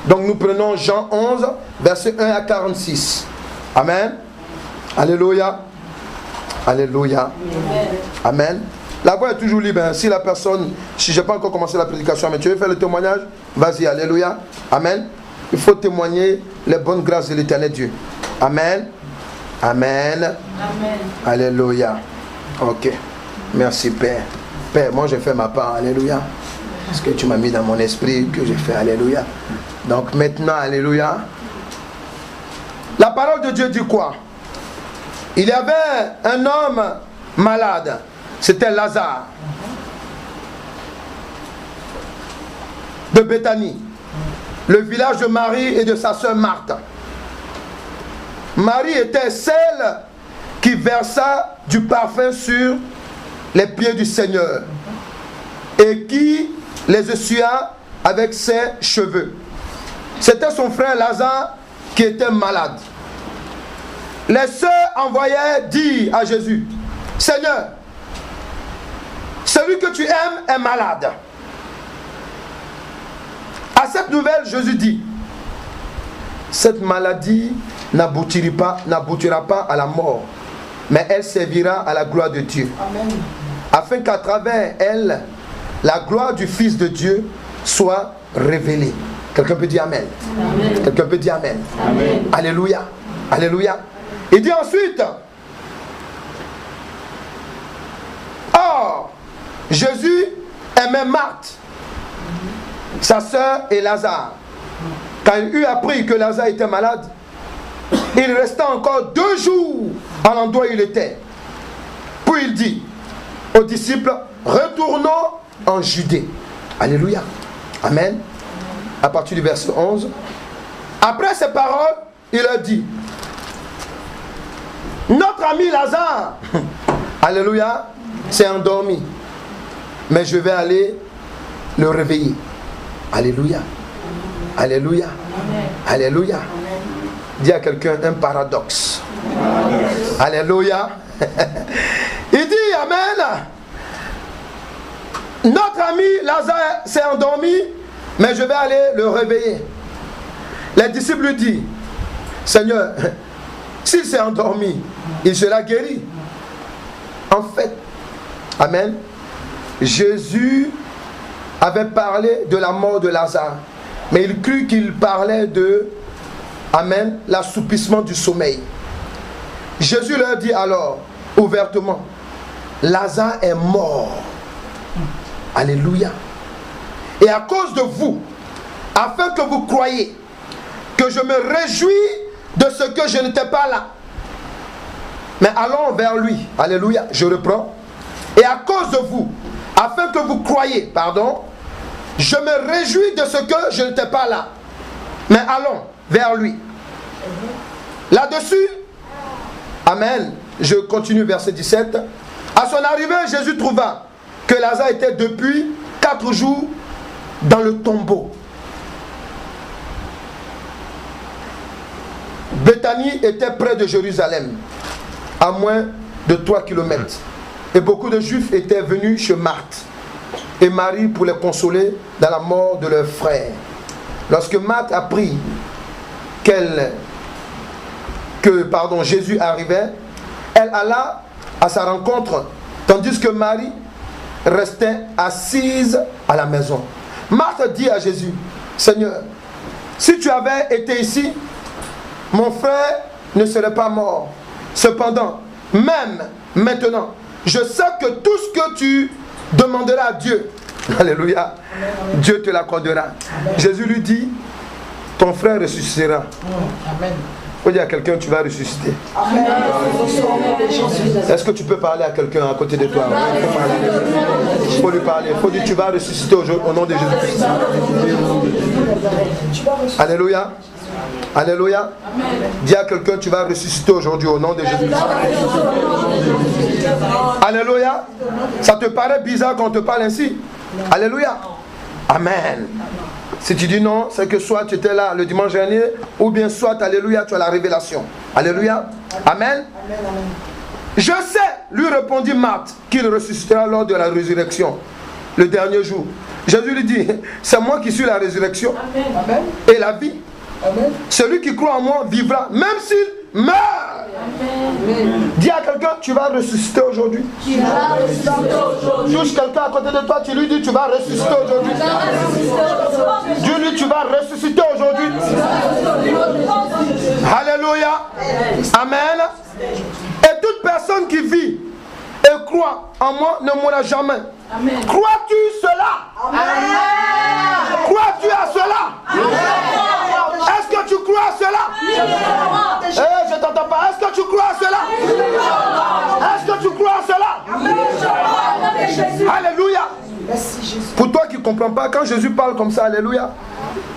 Donc nous prenons Jean 11, verset 1 à 46. Amen. Alléluia. Alléluia. Amen. La voix est toujours libre. Hein. Si la personne, si je n'ai pas encore commencé la prédication, mais tu veux faire le témoignage, vas-y, alléluia. Amen. Il faut témoigner les bonnes grâces de l'Éternel Dieu. Amen. Amen. Amen. Alléluia. Ok. Merci Père. Père, moi j'ai fait ma part. Alléluia. Parce que tu m'as mis dans mon esprit que j'ai fait. Alléluia. Donc maintenant, alléluia. La parole de Dieu dit quoi? Il y avait un homme malade. C'était Lazare. De Béthanie. Le village de Marie et de sa sœur Marthe. Marie était celle qui versa du parfum sur les pieds du Seigneur et qui les essuya avec ses cheveux. C'était son frère Lazare qui était malade. Les sœurs envoyaient dire à Jésus: Seigneur, celui que tu aimes est malade. À cette nouvelle, Jésus dit: cette maladie n'aboutira pas à la mort, mais elle servira à la gloire de Dieu. Amen. Afin qu'à travers elle, la gloire du Fils de Dieu soit révélée. Quelqu'un peut dire Amen. Amen. Quelqu'un peut dire Amen. Amen. Alléluia. Alléluia. Il dit ensuite: or, Jésus aimait Marthe, sa sœur et Lazare. Quand il eut appris que Lazare était malade, il resta encore 2 jours à l'endroit où il était. Puis il dit aux disciples: retournons en Judée. Alléluia. Amen. À partir du verset 11. Après ces paroles, il leur dit: notre ami Lazare, alléluia, s'est endormi, mais je vais aller le réveiller. Alléluia. Alléluia. Amen. Alléluia. Amen. Dis à quelqu'un un paradoxe. Amen. Alléluia. Il dit Amen. Notre ami Lazare s'est endormi, mais je vais aller le réveiller. Les disciples lui disent: Seigneur, s'il s'est endormi, il sera guéri. En fait, Amen, Jésus avait parlé de la mort de Lazare, mais il crut qu'il parlait de, Amen, l'assoupissement du sommeil. Jésus leur dit alors, ouvertement: Lazare est mort. Alléluia. Et à cause de vous, afin que vous croyiez que je me réjouis de ce que je n'étais pas là, mais allons vers lui. Alléluia. Je reprends. Et à cause de vous, afin que vous croyiez, je me réjouis de ce que je n'étais pas là, mais allons vers lui. Là-dessus, Amen, je continue verset 17. À son arrivée, Jésus trouva que Lazare était depuis 4 jours dans le tombeau. Béthanie était près de Jérusalem, à moins de 3 kilomètres. Et beaucoup de Juifs étaient venus chez Marthe et Marie pour les consoler dans la mort de leur frère. Lorsque Marthe apprit que Jésus arrivait, elle alla à sa rencontre, tandis que Marie restait assise à la maison. Marthe dit à Jésus: Seigneur, si tu avais été ici, mon frère ne serait pas mort. Cependant, même maintenant, je sais que tout ce que tu demanderas à Dieu, alléluia, Dieu te l'accordera. Jésus lui dit: ton frère ressuscitera. Amen. Il faut dire à quelqu'un: tu vas ressusciter. Amen. Est-ce que tu peux parler à quelqu'un à côté de toi? Il faut lui parler. Il faut dire: tu vas ressusciter au nom de Jésus-Christ. Alléluia. Alléluia. Dis à quelqu'un: tu vas ressusciter aujourd'hui au nom de Jésus-Christ. Alléluia. Ça te paraît bizarre quand on te parle ainsi? Alléluia. Amen. Si tu dis non, c'est que soit tu étais là le dimanche dernier, ou bien soit, alléluia, tu as la révélation. Alléluia. Amen. Je sais, lui répondit Marthe, qu'il ressuscitera lors de la résurrection, le dernier jour. Jésus lui dit, c'est moi qui suis la résurrection et la vie. Celui qui croit en moi vivra, même s'il meurt. Dis à quelqu'un, tu vas ressusciter aujourd'hui. Touche quelqu'un à côté de toi, tu lui dis, tu vas ressusciter aujourd'hui. Dis-lui, tu vas ressusciter aujourd'hui. Alléluia. Amen. Et toute personne qui vit et croit en moi ne mourra jamais. Crois-tu cela? Crois-tu à cela? Est-ce que tu crois à cela? Je t'entends pas. Est-ce que tu crois à cela? Est-ce que tu crois à cela? Alléluia. Pour toi qui ne comprends pas, quand Jésus parle comme ça, alléluia,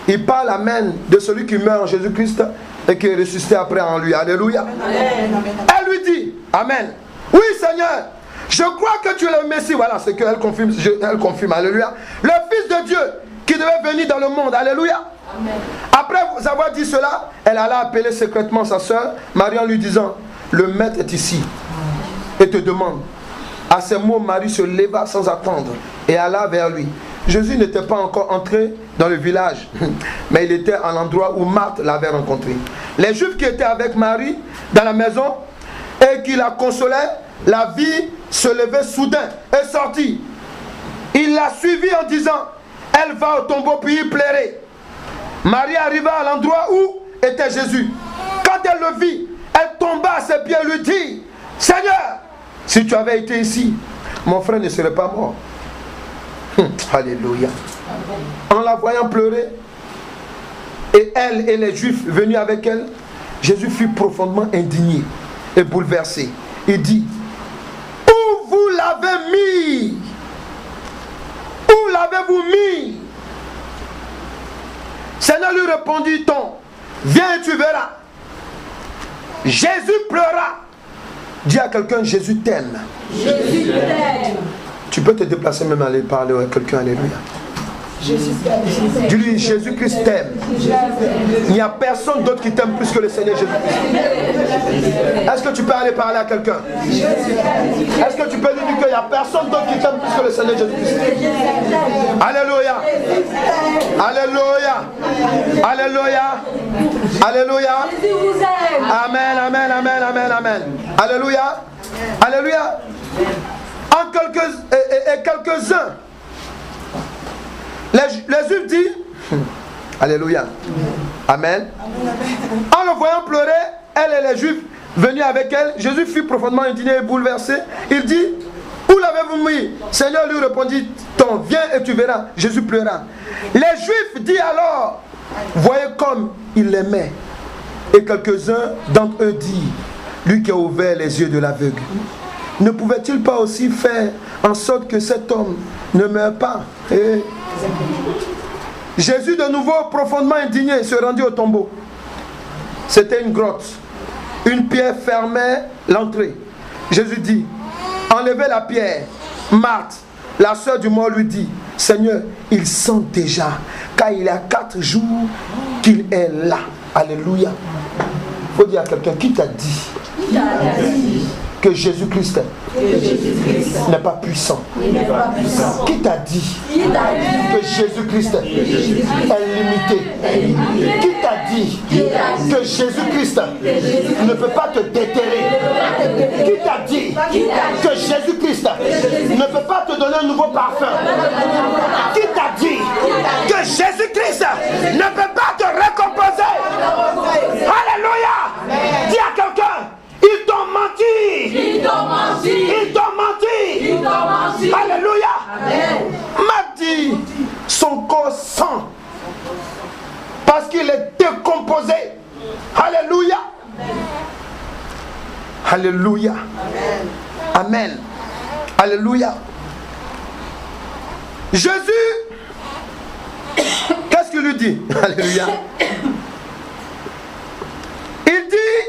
il parle, amen, de celui qui meurt en Jésus-Christ et qui est ressuscité après en lui. Alléluia. Elle lui dit, amen. Oui, Seigneur, je crois que tu es le Messie. Voilà, c'est qu'elle confirme, elle confirme, alléluia. Le Fils de Dieu qui devait venir dans le monde, alléluia. Amen. Après avoir dit cela, elle alla appeler secrètement sa soeur, Marie, en lui disant, le maître est ici et te demande. À ces mots, Marie se leva sans attendre et alla vers lui. Jésus n'était pas encore entré dans le village, mais il était à l'endroit où Marthe l'avait rencontré. Les Juifs qui étaient avec Marie dans la maison et qui la consolaient, la vit se lever soudain et sortit. Il la suivit en disant, elle va au tombeau puis y plairait. Marie arriva à l'endroit où était Jésus. Quand elle le vit, elle tomba à ses pieds et lui dit, Seigneur, si tu avais été ici, mon frère ne serait pas mort. Alléluia. En la voyant pleurer, et elle et les Juifs venus avec elle, Jésus fut profondément indigné et bouleversé. Il dit, où vous l'avez mis? Où l'avez-vous mis? Seigneur lui répondit-on, viens et tu verras. Jésus pleura. Dis à quelqu'un, Jésus t'aime. Jésus t'aime. Tu peux te déplacer même aller parler à quelqu'un, alléluia. Dis-lui, Jésus-Christ t'aime. Il n'y a personne d'autre qui t'aime plus que le Seigneur Jésus-Christ. Est-ce que tu peux aller parler à quelqu'un? Est-ce que tu peux lui dire qu'il n'y a personne d'autre qui t'aime plus que le Seigneur Jésus-Christ? Alléluia. Alléluia. Alléluia. Alléluia. Amen, amen, amen, amen, amen. Alléluia. Alléluia. En quelques-uns, les Juifs disent, alléluia, amen. En le voyant pleurer, elle et les Juifs venus avec elle, Jésus fut profondément indigné et bouleversé. Il dit, où l'avez-vous mis? Seigneur lui répondit-on, viens et tu verras. Jésus pleura. Les Juifs disent alors, voyez comme il l'aimait. Et quelques-uns d'entre eux disent, lui qui a ouvert les yeux de l'aveugle, ne pouvait-il pas aussi faire en sorte que cet homme ne meure pas? Et Jésus, de nouveau profondément indigné, se rendit au tombeau. C'était une grotte. Une pierre fermait l'entrée. Jésus dit, enlevez la pierre. Marthe, la sœur du mort, lui dit, Seigneur, il sent déjà, car il y a 4 jours qu'il est là. Alléluia. Il faut dire à quelqu'un, qui t'a dit que Jésus-Christ n'est pas puissant? Qui t'a dit que Jésus-Christ est limité? Qui t'a dit que Jésus-Christ ne peut pas te déterrer? Qui t'a dit que Jésus-Christ ne peut pas te donner un nouveau parfum? Qui t'a dit que Jésus-Christ ne peut pas te récompenser? Alléluia. Dis à quelqu'un, ils t'ont menti. Ils t'ont menti. Ils t'ont menti. Ils t'ont menti. Alléluia. Amen. M'a dit son corps sent parce qu'il est décomposé. Alléluia. Alléluia. Amen. Alléluia. Jésus, qu'est-ce qu'il lui dit? Alléluia. Il dit,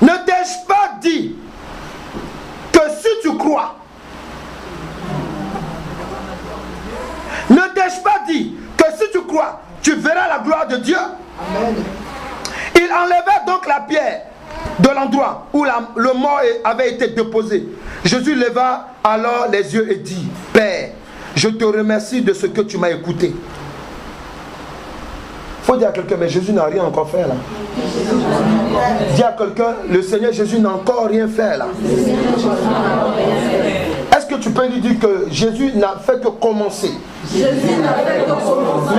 ne t'ai-je pas dit que si tu crois, ne t'ai-je pas dit que si tu crois, tu verras la gloire de Dieu? Amen. Il enleva donc la pierre de l'endroit où le mort avait été déposé. Jésus leva alors les yeux et dit, Père, je te remercie de ce que tu m'as écouté. Il faut dire à quelqu'un, mais Jésus n'a rien encore fait là. Dis à quelqu'un, le Seigneur Jésus n'a encore rien fait là. Est-ce que tu peux lui dire que Jésus n'a fait que commencer? Mais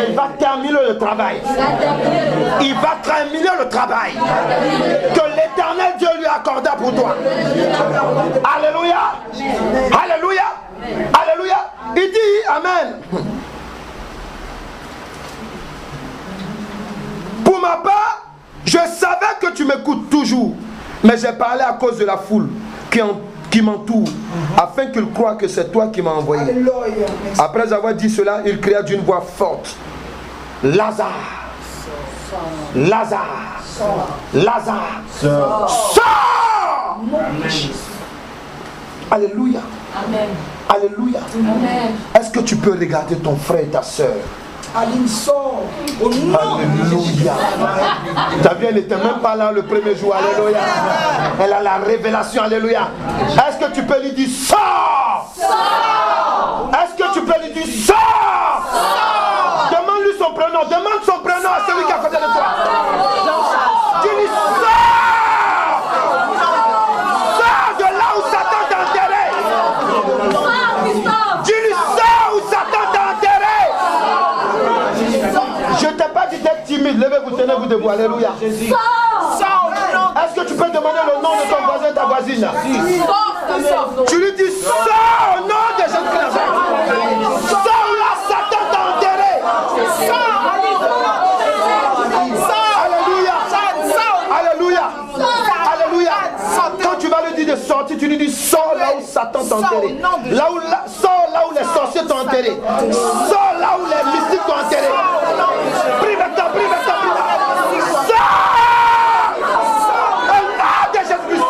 il va terminer le travail. Il va terminer le travail que l'Éternel Dieu lui accorda pour toi. Alléluia. Alléluia. Alléluia. Il dit Amen. Pour ma part, je savais que tu m'écoutes toujours, mais j'ai parlé à cause de la foule qui m'entoure, afin qu'il croie que c'est toi qui m'as envoyé. Après avoir dit cela, il cria d'une voix forte, Lazare, Lazare, Lazare, sors! Alléluia. Amen. Alléluia. Amen. Est-ce que tu peux regarder ton frère et ta soeur? Alléluia. Ta vie, elle n'était même pas là le premier jour. Alléluia. Elle a la révélation. Alléluia. Est-ce que tu peux lui dire sors? Est-ce que tu peux lui dire sors? Demande-lui son prénom. Demande son prénom à celui qui est à côté de toi. Dis-lui sors! Sors de là où Satan t'a enterré. Dis-lui sors où Satan t'a enterré. Je ne t'ai pas dit d'être timide. Levez-vous, tenez-vous debout. Alléluia. Est-ce que tu peux demander le nom de ton voisin et ta voisine? Tu lui dis sors au nom de Jésus-Christ. Sors là, Satan t'a enterré. Alléluia. Alléluia. Alléluia. Quand tu vas lui dire de sortir, tu lui dis sors là où Satan t'a enterré. Sors là où les sorciers t'ont enterré. Sors là où les mystiques t'ont enterré. Prie maintenant, prie maintenant, prie maintenant. Sors! Au nom de Jésus-Christ.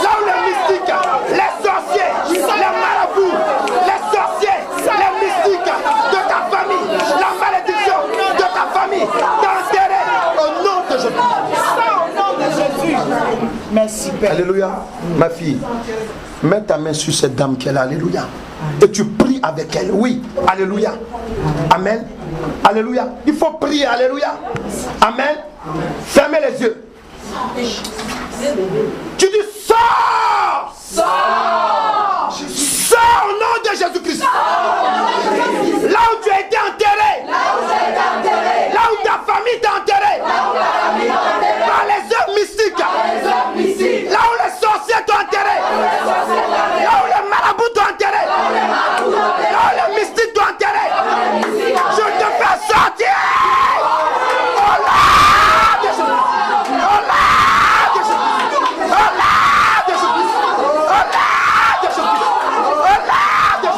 Là où les mystiques, les sorciers, les marabouts, les sorciers, les mystiques de ta famille, la malédiction de ta famille t'ont enterré. Au nom de Jésus. Merci Père. Alléluia. Ma fille, mets ta main sur cette dame qui est là. Alléluia. Et tu pries avec elle. Oui. Alléluia. Amen. Alléluia. Il faut prier. Alléluia. Amen. Fermez les yeux. Tu dis sors. Sors. Sors au nom de Jésus-Christ. Là où tu as été enterré. Là où ta famille t'a enterré. Par les œuvres mystiques. Là où les sorciers t'ont enterré. Là où les marabouts t'ont enterré. Là où les mystiques t'ont enterré. Je te fais sortir. Oh là de Jésus. Oh là de Jésus. Oh là de Jésus. Oh là de Jésus. Oh là de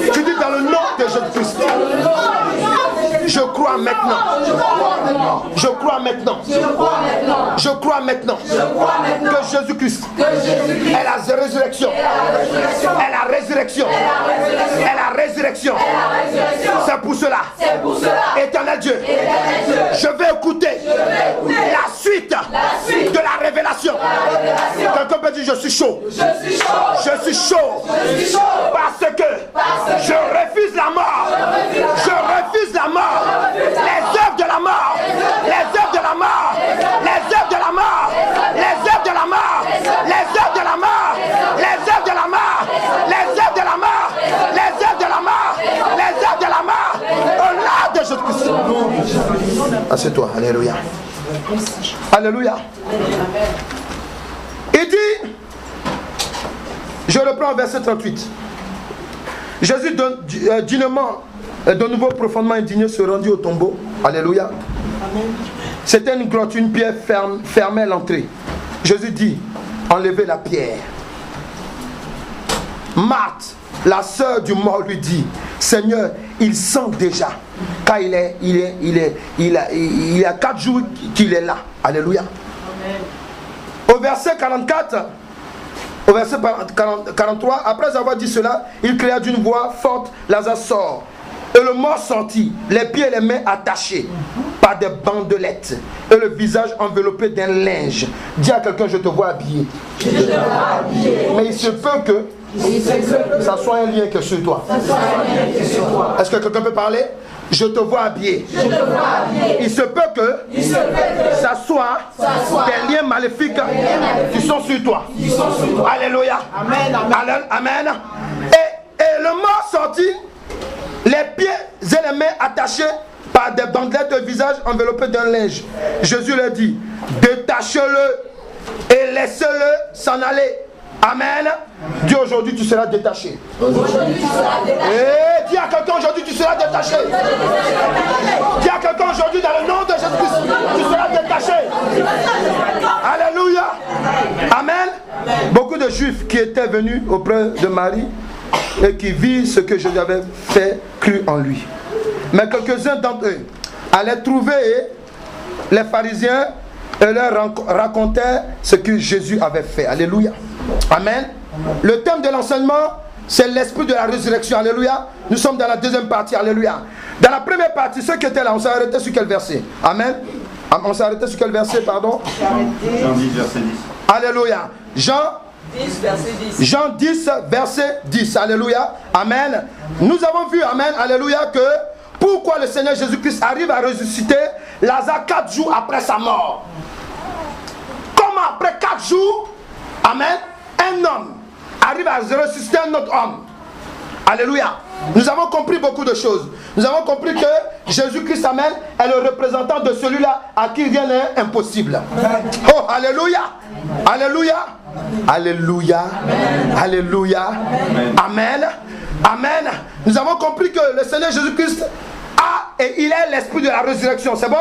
Jésus. Tu dis dans le nom de Jésus-Christ. Je crois maintenant. Je crois maintenant. Je crois maintenant que Jésus-Christ est la résurrection. Est la résurrection. Est la résurrection. C'est pour cela. Éternel Dieu, je vais écouter la suite de la révélation. Quelqu'un peut dire je suis chaud. Je suis chaud. Parce que je refuse la mort. Je refuse la mort. Les œuvres de la mort. Les œuvres de la mort. Les œuvres de la mort. Les œuvres de la mort. Les œuvres de la mort. Les œuvres de la mort. Les œuvres de la mort. Les œuvres de la mort. Les œuvres de la mort. Au nom de Jésus-Christ. Assieds-toi. Alléluia. Alléluia. Il dit, je reprends verset 38. Jésus dignement, de nouveau profondément indigné, se rendit au tombeau. Alléluia. C'était une grotte, une pierre fermait l'entrée. Jésus dit, enlevez la pierre. Marthe, la sœur du mort, lui dit, Seigneur, il sent déjà, car il y a 4 jours qu'il est là. Alléluia. Amen. Au verset 44, au verset 43, après avoir dit cela, il cria d'une voix forte, Lazare sort. Et le mort sortit, les pieds et les mains attachés par des bandelettes et le visage enveloppé d'un linge. Dis à quelqu'un, je te vois habillé. Je te vois habillé. Mais il se peut que ça soit un lien que sur toi. Est-ce que quelqu'un peut parler? Je te vois habillé. Je te vois habillé. Il se peut que ça soit des liens maléfiques qui sont sur toi. Alléluia. Amen, amen. Amen. Et le mort sorti, les pieds et les mains attachés par des bandelettes de visage enveloppées d'un linge. Jésus leur dit, détachez-le et laissez-le s'en aller. Amen. Dis aujourd'hui tu seras détaché. Aujourd'hui tu seras détaché. Et dis à quelqu'un aujourd'hui tu seras détaché. Dis à quelqu'un aujourd'hui dans le nom de Jésus-Christ tu seras détaché. Alléluia. Amen. Beaucoup de juifs qui étaient venus auprès de Marie et qui virent ce que Jésus avait fait, crurent en lui. Mais quelques-uns d'entre eux allaient trouver les pharisiens et leur racontaient ce que Jésus avait fait. Alléluia. Amen. Le thème de l'enseignement, c'est l'esprit de la résurrection. Alléluia. Nous sommes dans la deuxième partie. Alléluia. Dans la première partie, ceux qui étaient là, on s'est arrêté sur quel verset? Amen. On s'est arrêté sur quel verset, pardon? Jean 10, verset 10. Alléluia. Jean 10, verset 10. Jean 10, verset 10. Alléluia. Amen. Nous avons vu, amen, alléluia, que pourquoi le Seigneur Jésus-Christ arrive à ressusciter Lazare 4 jours après sa mort. Comment après 4 jours, amen, un homme arrive à ressusciter un autre homme. Alléluia. Nous avons compris beaucoup de choses. Nous avons compris que Jésus-Christ, amen, est le représentant de celui-là à qui rien n'est impossible. Oh, alléluia. Alléluia. Alléluia. Alléluia. Amen. Amen. Nous avons compris que le Seigneur Jésus-Christ a et il est l'esprit de la résurrection. C'est bon?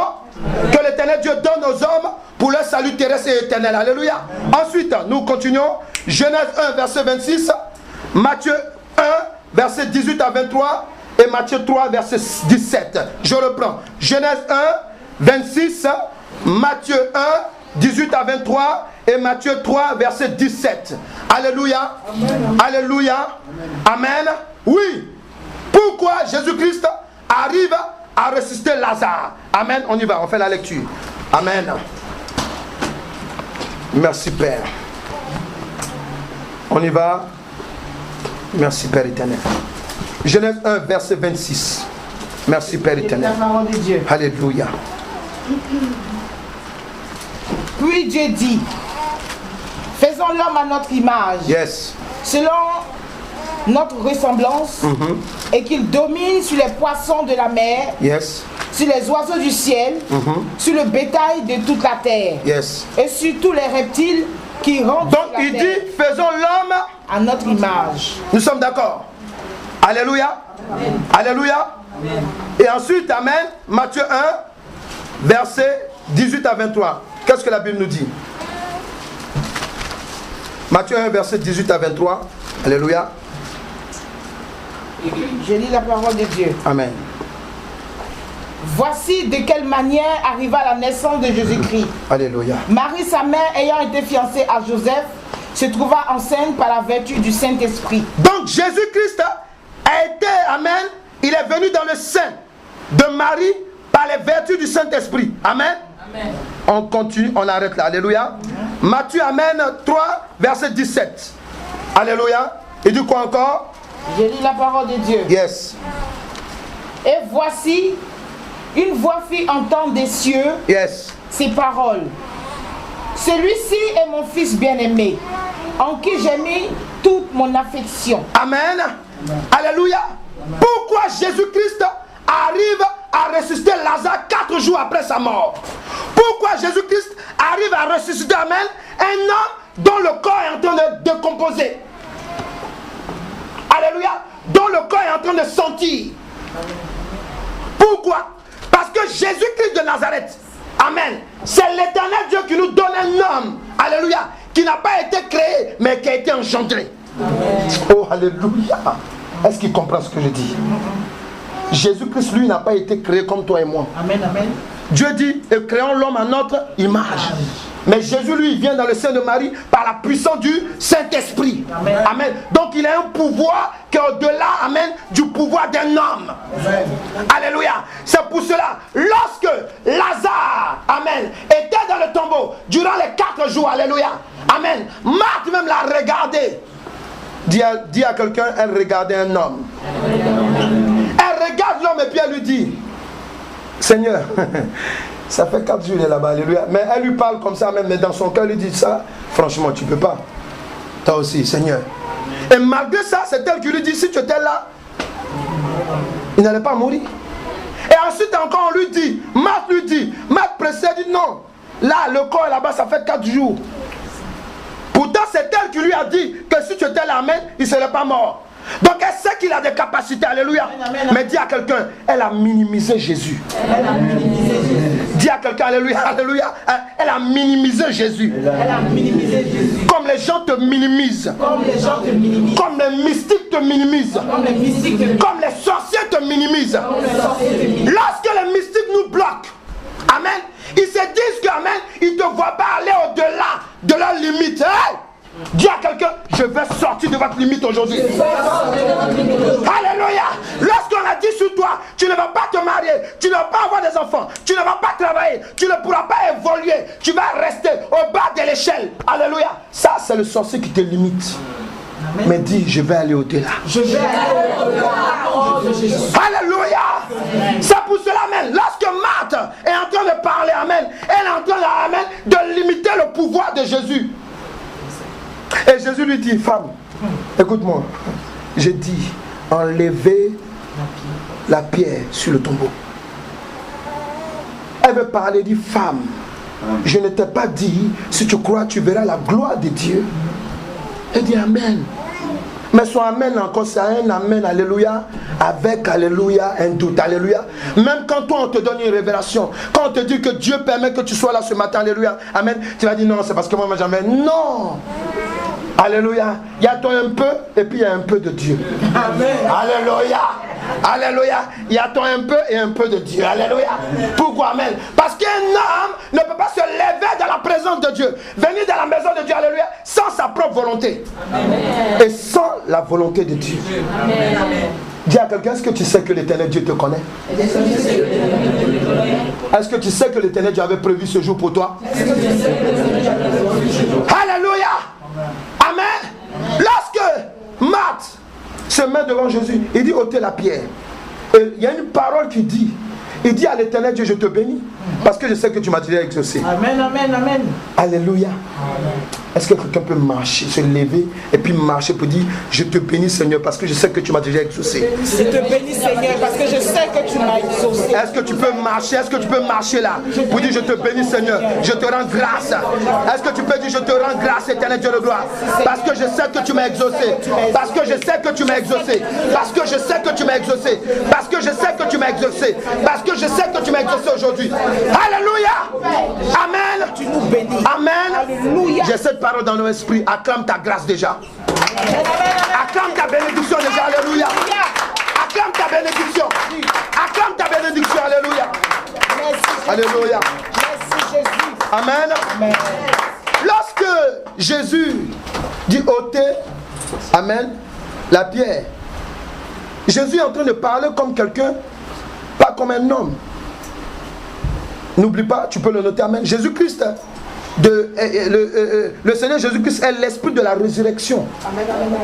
Que l'Éternel Dieu donne aux hommes pour leur salut terrestre et éternel. Alléluia. Ensuite, nous continuons. Genèse 1, verset 26. Matthieu 1, verset 18 à 23. Et Matthieu 3, verset 17. Je reprends. Genèse 1, 26. Matthieu 1, 18 à 23. Et Matthieu 3, verset 17. Alléluia. Amen. Alléluia. Amen. Oui. Pourquoi Jésus-Christ arrive à ressusciter Lazare? Amen. On y va. On fait la lecture. Amen. Merci Père. On y va. Merci Père éternel. Genèse 1, verset 26. Merci Père éternel. Alléluia. Puis Dieu dit, faisons l'homme à notre image, Yes. selon notre ressemblance, et qu'il domine sur les poissons de la mer, Yes. sur les oiseaux du ciel, sur le bétail de toute la terre, Yes. et sur tous les reptiles qui rampent Donc sur la il terre, dit, faisons l'homme à notre image. Nous sommes d'accord. Alléluia. Amen. Alléluia. Amen. Et ensuite, amen, Matthieu 1, verset 18 à 23. Qu'est-ce que la Bible nous dit? Matthieu 1, verset 18 à 23. Alléluia. Je lis la parole de Dieu. Amen. Voici de quelle manière arriva la naissance de Jésus-Christ. Alléluia. Marie, sa mère, ayant été fiancée à Joseph, se trouva enceinte par la vertu du Saint-Esprit. Donc Jésus-Christ a été, amen, il est venu dans le sein de Marie par les vertus du Saint-Esprit. Amen. Amen. On continue, on arrête là. Alléluia. Matthieu, amen, 3, verset 17. Alléluia. Il dit quoi encore? Je lis la parole de Dieu. Yes. Et voici, une voix fit entendre des cieux, Yes, ces paroles. Celui-ci est mon fils bien-aimé, en qui j'ai mis toute mon affection. Amen. Alléluia. Pourquoi Jésus-Christ arrive à ressusciter Lazare 4 jours après sa mort? Pourquoi Jésus-Christ arrive à ressusciter, amen, un homme dont le corps est en train de décomposer? Alléluia. Dont le corps est en train de sentir. Pourquoi? Parce que Jésus-Christ de Nazareth, amen, c'est l'Éternel Dieu qui nous donne un homme, alléluia, qui n'a pas été créé, mais qui a été engendré. Amen. Oh, alléluia. Est-ce qu'il comprend ce que je dis? Jésus-Christ, lui, n'a pas été créé comme toi et moi. Amen, amen. Dieu dit, et créons l'homme à notre image. Mais Jésus, lui, vient dans le sein de Marie par la puissance du Saint-Esprit. Amen. Amen. Donc il a un pouvoir qui est au-delà, amen, du pouvoir d'un homme. Amen. Alléluia. C'est pour cela, lorsque Lazare, amen, était dans le tombeau durant les 4 jours, alléluia, amen, Marthe même l'a regardé. Dis à quelqu'un, elle regardait un homme. Elle regarde l'homme et puis elle lui dit, Seigneur, ça fait 4 jours il est là-bas, alléluia. Mais elle lui parle comme ça même, mais dans son cœur, elle lui dit ça, franchement, tu ne peux pas. Toi aussi, Seigneur. Et malgré ça, c'est elle qui lui dit, si tu étais là, il n'allait pas mourir. Et ensuite encore, on lui dit, Marthe précède, dit non. Là, le corps est là-bas, ça fait 4 jours. Pourtant, c'est elle qui lui a dit que si tu étais là, amen, il ne serait pas mort. Donc elle sait qu'il a des capacités, alléluia. Amen, amen. Mais dis à quelqu'un, elle a minimisé Jésus. Elle a minimisé Jésus. Dis à quelqu'un, alléluia, alléluia. Elle a minimisé Jésus. Elle a minimisé Jésus. Comme les gens te minimisent. Comme les gens te minimisent. Comme les mystiques te minimisent. Comme les mystiques te minimisent. Comme les sorciers te minimisent. Lorsque les mystiques nous bloquent, amen, ils se disent qu'amen, ils ne te voient pas aller au-delà de leurs limites. Hey! Dis à quelqu'un, je vais sortir de votre limite aujourd'hui. Alléluia. Lorsqu'on a dit sur toi, tu ne vas pas te marier, tu ne vas pas avoir des enfants, tu ne vas pas travailler, tu ne pourras pas évoluer, tu vas rester au bas de l'échelle. Alléluia. Ça, c'est le sorcier qui te limite. Amen. Mais dis, je vais aller au-delà. Je vais aller au-delà. Alléluia. C'est pour cela, amen. Lorsque Marthe est en train de parler, amen, elle est en train de, amen, de limiter le pouvoir de Jésus. Et Jésus lui dit, femme, écoute-moi, j'ai dit, enlevez la pierre sur le tombeau. Elle veut parler, dit, femme, je ne t'ai pas dit, si tu crois, tu verras la gloire de Dieu. Elle dit, amen. Mais son amen encore, c'est un amen, alléluia, avec, alléluia, un doute, alléluia. Même quand toi, on te donne une révélation, quand on te dit que Dieu permet que tu sois là ce matin, alléluia, amen, tu vas dire, non, c'est parce que moi, jamais. Non. Alléluia. Il y a toi un peu, et puis il y a un peu de Dieu. Amen. Alléluia. Alléluia. Il y a toi un peu et un peu de Dieu. Alléluia. Pourquoi? Amen. Parce qu'un homme ne peut pas se lever dans la présence de Dieu, venir dans la maison de Dieu, alléluia, sans sa propre volonté. Amen. Et sans la volonté de Dieu. Amen. Dis à quelqu'un, est-ce que tu sais que l'Éternel Dieu te connaît? Est-ce que tu sais que l'Éternel Dieu avait prévu ce jour pour toi? Alléluia. Amen. Lorsque Marthe se met devant Jésus, il dit ôtez la pierre. Et il y a une parole qui dit, il dit à l'Éternel Dieu, je te bénis, parce que je sais que tu m'as déjà exaucé. Amen, amen, amen. Alléluia. Est-ce que quelqu'un peut marcher, se lever et puis marcher pour dire, je te bénis Seigneur, parce que je sais que tu m'as déjà exaucé. Je te bénis Seigneur, parce que je sais que tu m'as exaucé. Est-ce que tu peux marcher? Est-ce que tu peux marcher là pour dire, je te bénis Seigneur, je te rends grâce? Est-ce que tu peux dire, je te rends grâce, éternel Dieu de gloire, parce que je sais que tu m'as exaucé, parce que je sais que tu m'as exaucé, parce que je sais que tu m'as exaucé, parce que je sais que tu m'as exaucé, parce que je sais que tu m'as exaucé aujourd'hui. Alléluia. Amen. Tu nous bénis. Amen. Alléluia. J'ai cette parole dans nos esprits. Acclame ta grâce déjà. Acclame ta bénédiction déjà. Alléluia. Acclame ta bénédiction. Acclame ta bénédiction. Alléluia. Alléluia. Merci Jésus. Amen. Amen. Lorsque Jésus dit ôter, amen, la pierre, Jésus est en train de parler comme quelqu'un, pas comme un homme. N'oublie pas, tu peux le noter, amen. Jésus-Christ, le Seigneur Jésus-Christ est l'esprit de la résurrection.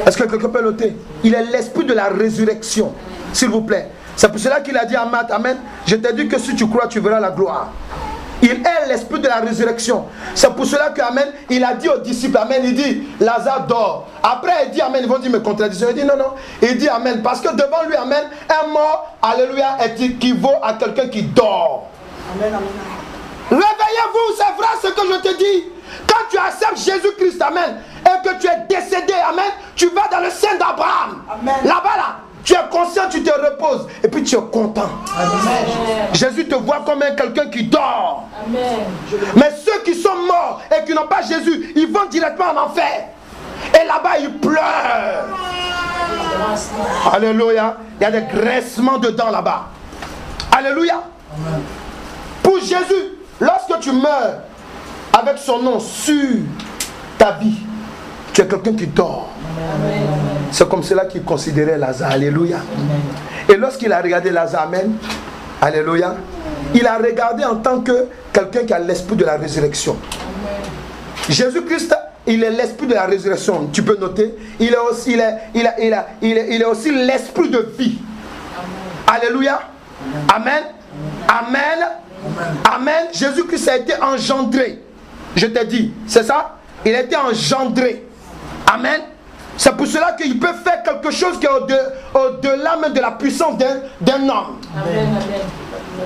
Est-ce que quelqu'un peut noter? Il est l'esprit de la résurrection, s'il vous plaît. C'est pour cela qu'il a dit à Marthe, amen, je t'ai dit que si tu crois, tu verras la gloire. Il est l'esprit de la résurrection. C'est pour cela que, amen, il a dit aux disciples, amen, il dit, Lazare dort. Après, il dit, amen, ils vont dire mes contradictions. Il dit, non, non. Il dit, amen, parce que devant lui, amen, un mort, alléluia, équivaut à quelqu'un qui dort. Amen, amen. Réveillez-vous, c'est vrai ce que je te dis. Quand tu acceptes Jésus-Christ, amen, et que tu es décédé, amen, tu vas dans le sein d'Abraham. Là-bas, là, tu es conscient, tu te reposes, et puis tu es content. Amen. Jésus te voit comme quelqu'un qui dort. Amen. Mais ceux qui sont morts et qui n'ont pas Jésus, ils vont directement en enfer. Et là-bas, ils pleurent. Alléluia. Il y a des graissements dedans là-bas. Alléluia. Amen. Pour Jésus, lorsque tu meurs, avec son nom sur ta vie, tu es quelqu'un qui dort. C'est comme cela qu'il considérait Lazare. Alléluia. Et lorsqu'il a regardé Lazare, amen, alléluia, il a regardé en tant que quelqu'un qui a l'esprit de la résurrection. Jésus-Christ, il est l'esprit de la résurrection. Tu peux noter, il est aussi l'esprit de vie. Alléluia. Amen. Amen. Amen. Jésus-Christ a été engendré. Je t'ai dit, c'est ça? Il a été engendré. Amen. C'est pour cela qu'il peut faire quelque chose qui est au-delà même de la puissance d'un homme. Amen.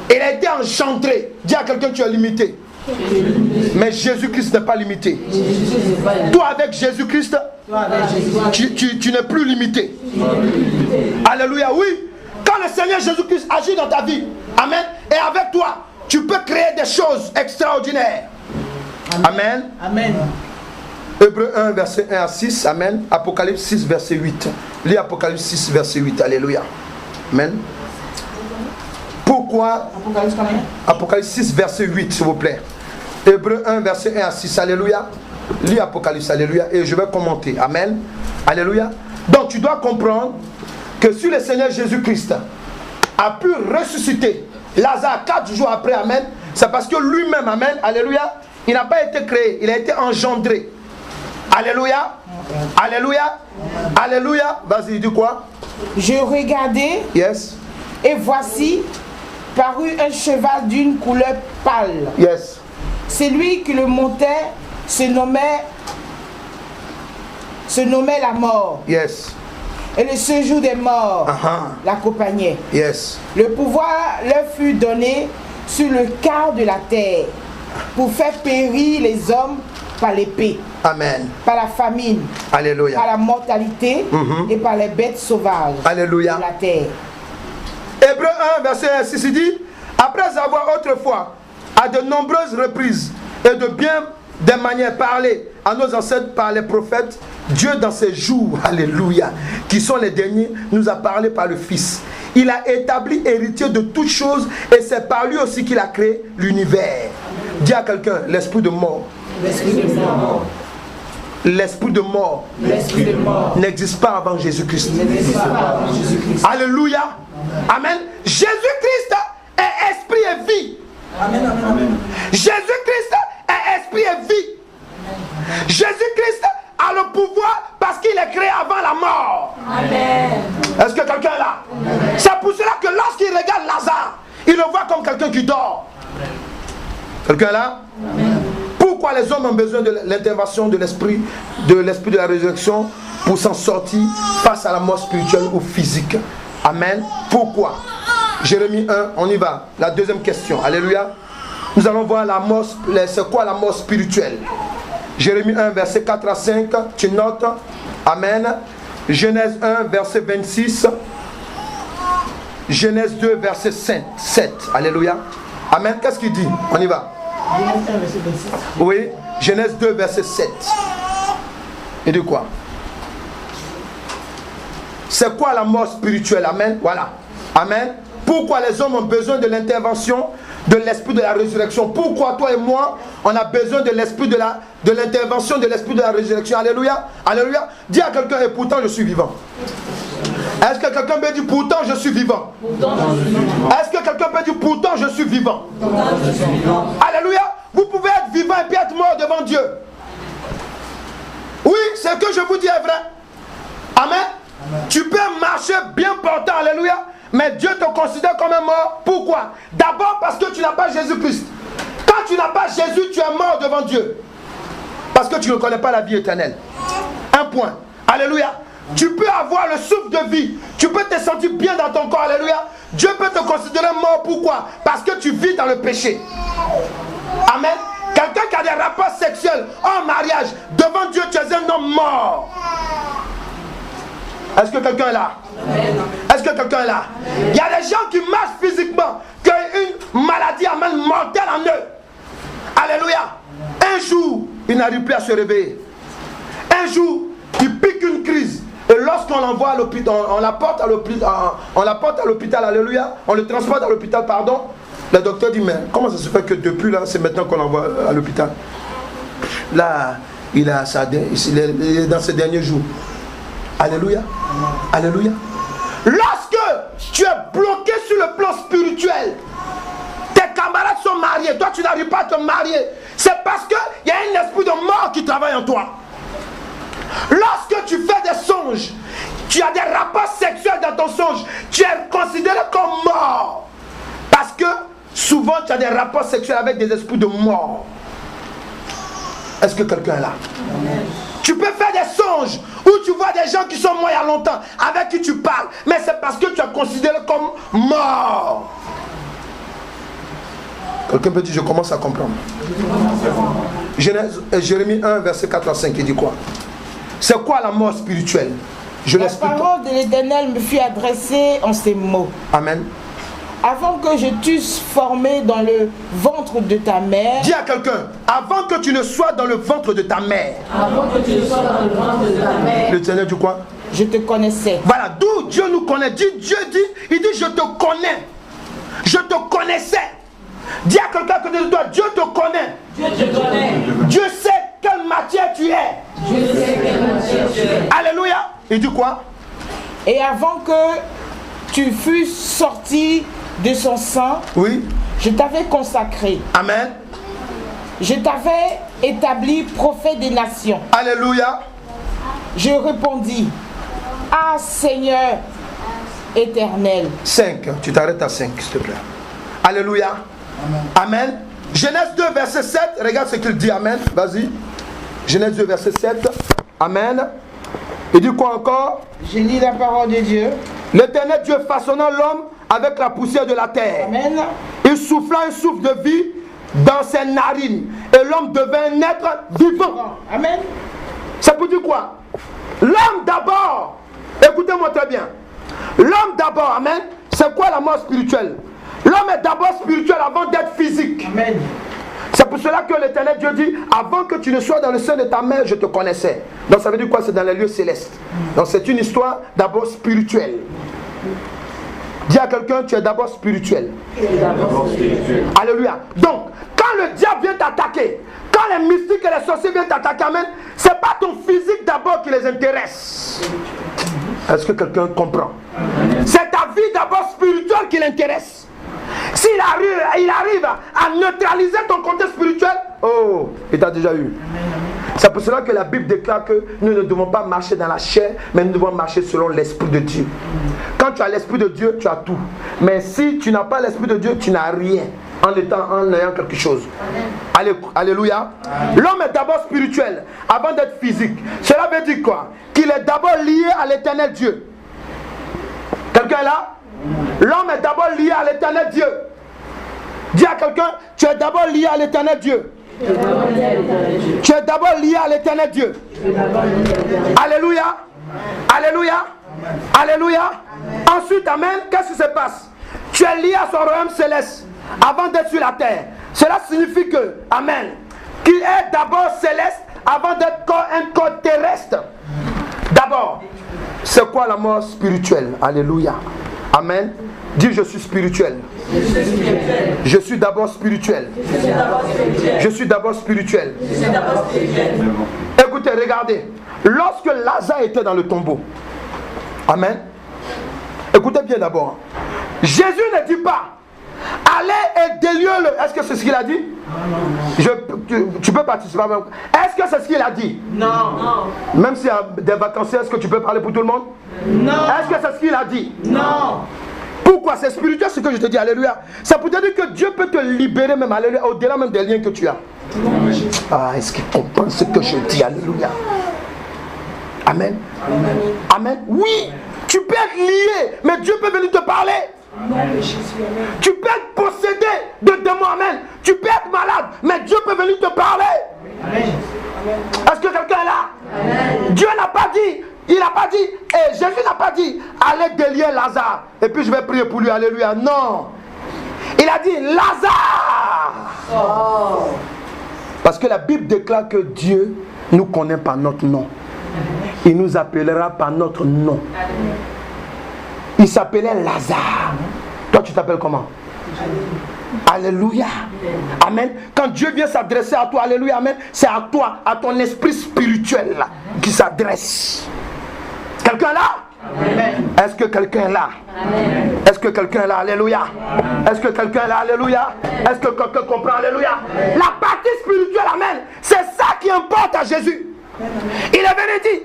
Il a été engendré. Dis à quelqu'un, tu es limité. Mais Jésus-Christ n'est pas limité. Toi avec Jésus-Christ, tu n'es plus limité. Alléluia, oui. Quand le Seigneur Jésus-Christ agit dans ta vie, amen, et avec toi, tu peux créer des choses extraordinaires. Amen. Amen. Hébreux 1, verset 1 à 6, amen. Apocalypse 6, verset 8. Lis Apocalypse 6, verset 8, alléluia. Amen. Pourquoi Apocalypse 6, verset 8, s'il vous plaît. Hébreux 1, verset 1 à 6, alléluia. Lis Apocalypse, alléluia, et je vais commenter, amen. Alléluia. Donc tu dois comprendre que si le Seigneur Jésus-Christ a pu ressusciter Lazare 4 jours après, amen, c'est parce que lui-même, amen, alléluia, il n'a pas été créé, il a été engendré. Alléluia. Alléluia. Alléluia. Vas-y, dis quoi? Je regardais, Yes. et voici parut un cheval d'une couleur pâle. Yes. Celui qui le montait se nommait la mort. Yes. Et le séjour des morts l'accompagnait. Yes. Le pouvoir leur fut donné sur le quart de la terre pour faire périr les hommes par l'épée, Amen. par la famine, Alléluia. par la mortalité et par les bêtes sauvages Alléluia. de la terre. Hébreux 1, verset 6, il dit, après avoir autrefois, à de nombreuses reprises et de bien des manières parlé à nos ancêtres par les prophètes, Dieu dans ces jours, alléluia, qui sont les derniers, nous a parlé par le Fils. Il a établi héritier de toutes choses et c'est par lui aussi qu'il a créé l'univers. Dis à quelqu'un, l'esprit de mort. L'esprit de mort. L'esprit de mort n'existe pas avant Jésus-Christ. Alléluia. Amen. Jésus-Christ est esprit et vie. Amen. Jésus-Christ est esprit et vie. Jésus-Christ a le pouvoir parce qu'il est créé avant la mort. Amen. Est-ce que quelqu'un est là? C'est pour cela que lorsqu'il regarde Lazare, il le voit comme quelqu'un qui dort. Quelqu'un est là? Amen. Pourquoi les hommes ont besoin de l'intervention de l'esprit de la résurrection pour s'en sortir face à la mort spirituelle ou physique? Amen. Pourquoi? Jérémie 1, on y va. La deuxième question. Alléluia. Nous allons voir la mort. C'est quoi la mort spirituelle? Jérémie 1, verset 4 à 5. Tu notes. Amen. Genèse 1, verset 26. Genèse 2, verset 7. Alléluia. Amen. Qu'est-ce qu'il dit? On y va. Oui. Genèse 2, verset 7. Et de quoi? C'est quoi la mort spirituelle? Amen. Voilà. Amen. Pourquoi les hommes ont besoin de l'intervention de l'esprit de la résurrection? Pourquoi toi et moi, on a besoin de l'esprit de l'intervention de l'esprit de la résurrection? Alléluia. Alléluia. Dis à quelqu'un, et pourtant je suis vivant. Est-ce que quelqu'un peut dire pourtant je suis vivant? Est-ce que quelqu'un peut dire pourtant je suis vivant? Alléluia. Vous pouvez être vivant et puis être mort devant Dieu. Oui, ce que je vous dis est vrai. Amen. Tu peux marcher bien portant, alléluia, mais Dieu te considère comme un mort. Pourquoi? D'abord parce que tu n'as pas Jésus-Christ. Quand tu n'as pas Jésus, tu es mort devant Dieu. Parce que tu ne connais pas la vie éternelle. Un point. Alléluia. Tu peux avoir le souffle de vie. Tu peux te sentir bien dans ton corps. Alléluia. Dieu peut te considérer mort. Pourquoi? Parce que tu vis dans le péché. Amen. Quelqu'un qui a des rapports sexuels en mariage, devant Dieu, tu es un homme mort. Est-ce que quelqu'un est là? Est-ce que quelqu'un est là? Il y a des gens qui marchent physiquement, qui ont une maladie amène mortelle en eux. Alléluia. Un jour, il n'arrive plus à se réveiller. Un jour, il pique une crise. Et lorsqu'on l'envoie à l'hôpital, on l'apporte à l'hôpital, alléluia, on le transporte à l'hôpital, pardon. Le docteur dit, mais comment ça se fait que depuis là, c'est maintenant qu'on l'envoie à l'hôpital? là, il est dans ses derniers jours. Alléluia. Alléluia. Lorsque tu es bloqué sur le plan spirituel, tes camarades sont mariés, toi tu n'arrives pas à te marier, c'est parce qu'il y a un esprit de mort qui travaille en toi. Lorsque tu fais des songes, tu as des rapports sexuels dans ton songe, tu es considéré comme mort. Parce que souvent tu as des rapports sexuels avec des esprits de mort. Est-ce que quelqu'un est là? Amen. Tu peux faire des songes où tu vois des gens qui sont morts il y a longtemps, avec qui tu parles, mais c'est parce que tu es considéré comme mort. Quelqu'un peut dire, je commence à comprendre. Jérémie 1, verset 4 à 5, il dit quoi? C'est quoi la mort spirituelle? Je l'explique. La parole de l'Éternel me fut adressée en ces mots. Amen. Avant que je t'eusse formé dans le ventre de ta mère. Dis à quelqu'un, avant que tu ne sois dans le ventre de ta mère. Avant que tu ne sois dans le ventre de ta mère. L'Éternel dit quoi? Je te connaissais. Voilà, d'où Dieu nous connaît. Dieu dit, il dit, je te connais. Je te connaissais. Dis à quelqu'un à côté de toi, Dieu te connaît. Dieu te connaît. Dieu sait quelle matière tu es. Dieu sait quelle matière tu es. Alléluia. Il dit quoi? Et avant que tu fusses sorti de son sang, oui, je t'avais consacré. Amen. Je t'avais établi prophète des nations. Alléluia. Je répondis, ah Seigneur éternel. 5, tu t'arrêtes à 5 s'il te plaît. Alléluia. Amen. Amen. Genèse 2 verset 7, regarde ce qu'il dit. Amen. Vas-y. Genèse 2 verset 7. Amen. Il dit quoi encore? Je lis la parole de Dieu. L'Éternel Dieu façonnant l'homme avec la poussière de la terre. Amen. Il souffla un souffle de vie dans ses narines et l'homme devint un être vivant. Amen. Ça peut dire quoi? L'homme d'abord, écoutez-moi très bien. L'homme d'abord, amen. C'est quoi la mort spirituelle? L'homme est d'abord spirituel avant d'être physique. Amen. C'est pour cela que l'Éternel Dieu dit, avant que tu ne sois dans le sein de ta mère, je te connaissais. Donc ça veut dire quoi? C'est dans les lieux célestes. Donc c'est une histoire d'abord spirituelle. Dis à quelqu'un, tu es d'abord spirituel. Alléluia. Donc, quand le diable vient t'attaquer, quand les mystiques et les sorciers viennent t'attaquer, amen, c'est pas ton physique d'abord qui les intéresse. Est-ce que quelqu'un comprend? C'est ta vie d'abord spirituelle qui l'intéresse. S'il arrive à neutraliser ton côté spirituel, oh, il t'a déjà eu. C'est pour cela que la Bible déclare que nous ne devons pas marcher dans la chair, mais nous devons marcher selon l'Esprit de Dieu. Quand tu as l'Esprit de Dieu, tu as tout. Mais si tu n'as pas l'Esprit de Dieu, tu n'as rien en ayant quelque chose. Alléluia. L'homme est d'abord spirituel avant d'être physique. Cela veut dire quoi? Qu'il est d'abord lié à l'Éternel Dieu. Quelqu'un est là? L'homme est d'abord lié à l'Éternel Dieu. Dis à quelqu'un, tu es d'abord lié à l'Éternel Dieu. Tu es d'abord lié à l'Éternel Dieu. Alléluia. Alléluia. Alléluia. Ensuite, amen, qu'est-ce qui se passe? Tu es lié à son royaume céleste avant d'être sur la terre. Cela signifie que, amen, qu'il est d'abord céleste avant d'être un corps terrestre. D'abord, c'est quoi la mort spirituelle? Alléluia. Amen. Dis, je suis spirituel. Je suis d'abord spirituel. Je suis d'abord spirituel. Écoutez, regardez. Lorsque Lazare était dans le tombeau, amen. Écoutez bien d'abord. Jésus ne dit pas, allez et déliez-le. Est-ce que c'est ce qu'il a dit? Tu peux participer. Est-ce que c'est ce qu'il a dit? Non. Même s'il y a des vacanciers, est-ce que tu peux parler pour tout le monde? Non. Est-ce que c'est ce qu'il a dit? Non. Pourquoi? C'est spirituel ce que je te dis, alléluia. Ça peut te dire que Dieu peut te libérer même, alléluia, au-delà même des liens que tu as. Ah, est-ce qu'il comprend ce que je dis, alléluia? Amen. Amen. Amen. Oui, tu peux être lié, mais Dieu peut venir te parler. Tu peux être possédé de démons, amen. Tu peux être malade, mais Dieu peut venir te parler. Amen. Est-ce que quelqu'un est là? Amen. Dieu n'a pas dit, il n'a pas dit, et Jésus n'a pas dit, allez délier Lazare, et puis je vais prier pour lui, alléluia. Non. Il a dit, Lazare. Oh. Parce que la Bible déclare que Dieu nous connaît par notre nom. Il nous appellera par notre nom. Il s'appelait Lazare. Toi, tu t'appelles comment? Alléluia. Amen. Quand Dieu vient s'adresser à toi, alléluia, amen, c'est à toi, à ton esprit spirituel là, qui s'adresse. Quelqu'un là? Amen. Est-ce que quelqu'un est là? Amen. Est-ce que quelqu'un est là? Alléluia. Est-ce que quelqu'un est là? Alléluia. Est-ce que quelqu'un comprend? Alléluia. La partie spirituelle, amen, c'est ça qui importe à Jésus. Il est venu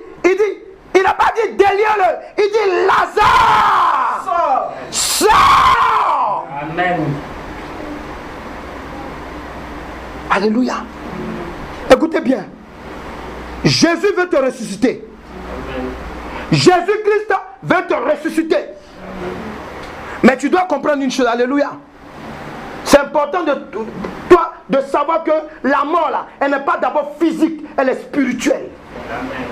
il n'a pas dit déliez-le, il dit Lazare, sors. Amen. Alléluia. Écoutez bien. Jésus veut te ressusciter. Jésus-Christ veut te ressusciter. Mais tu dois comprendre une chose. Alléluia. C'est important de toi de savoir que la mort là, elle n'est pas d'abord physique, elle est spirituelle. Amen.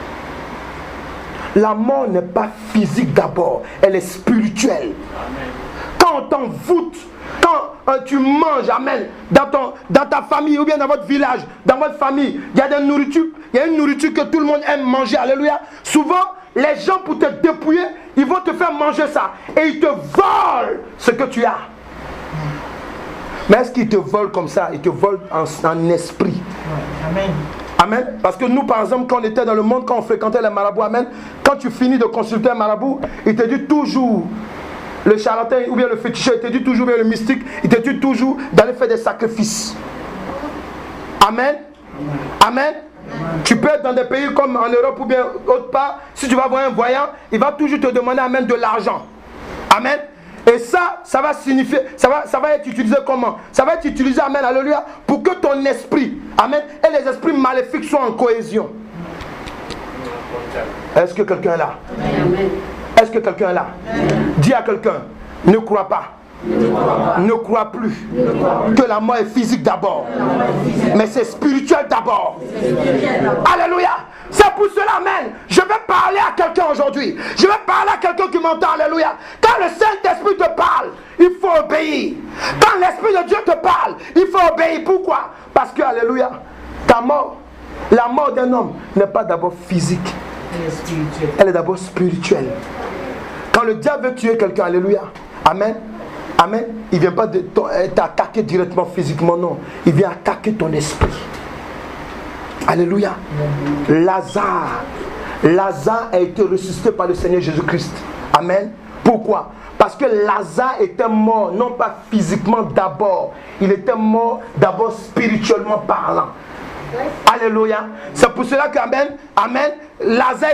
La mort n'est pas physique d'abord, elle est spirituelle. Amen. Quand on t'envoûte, quand tu manges, amen, dans ta famille ou bien dans votre village, dans votre famille, il y a une nourriture que tout le monde aime manger, alléluia. Souvent, les gens pour te dépouiller, ils vont te faire manger ça et ils te volent ce que tu as. Mais est-ce qu'ils te volent comme ça? Ils te volent en esprit. Amen. Amen. Parce que nous, par exemple, quand on était dans le monde, quand on fréquentait les marabouts, amen, quand tu finis de consulter un marabout, il te dit toujours, le charlatan ou bien le féticheur, il te dit toujours, bien le mystique, il te dit toujours d'aller faire des sacrifices. Amen. Amen. Tu peux être dans des pays comme en Europe ou bien autre part, si tu vas voir un voyant, il va toujours te demander, amen, de l'argent. Amen. Et ça va signifier, ça va être utilisé comment? Ça va être utilisé, amen, alléluia, pour que ton esprit, amen, et les esprits maléfiques soient en cohésion. Est-ce que quelqu'un est là? Amen. Est-ce que quelqu'un est là? Amen. Dis à quelqu'un, ne crois pas. Ne crois plus que la mort est physique d'abord, mais c'est spirituel d'abord. Alléluia. C'est pour cela, amen, je vais parler à quelqu'un aujourd'hui. Je vais parler à quelqu'un qui m'entend, alléluia. Quand le Saint-Esprit te parle, il faut obéir. Quand l'Esprit de Dieu te parle, il faut obéir. Pourquoi? Parce que, alléluia, ta mort, la mort d'un homme n'est pas d'abord physique, elle est d'abord spirituelle. Quand le diable veut tuer quelqu'un, alléluia, amen, amen, il ne vient pas t'attaquer directement physiquement, non. Il vient attaquer ton esprit. Alléluia. Lazare a été ressuscité par le Seigneur Jésus-Christ. Amen. Pourquoi? Parce que Lazare était mort, non pas physiquement d'abord. Il était mort d'abord spirituellement parlant. Alléluia. C'est pour cela qu'amen, amen, Lazare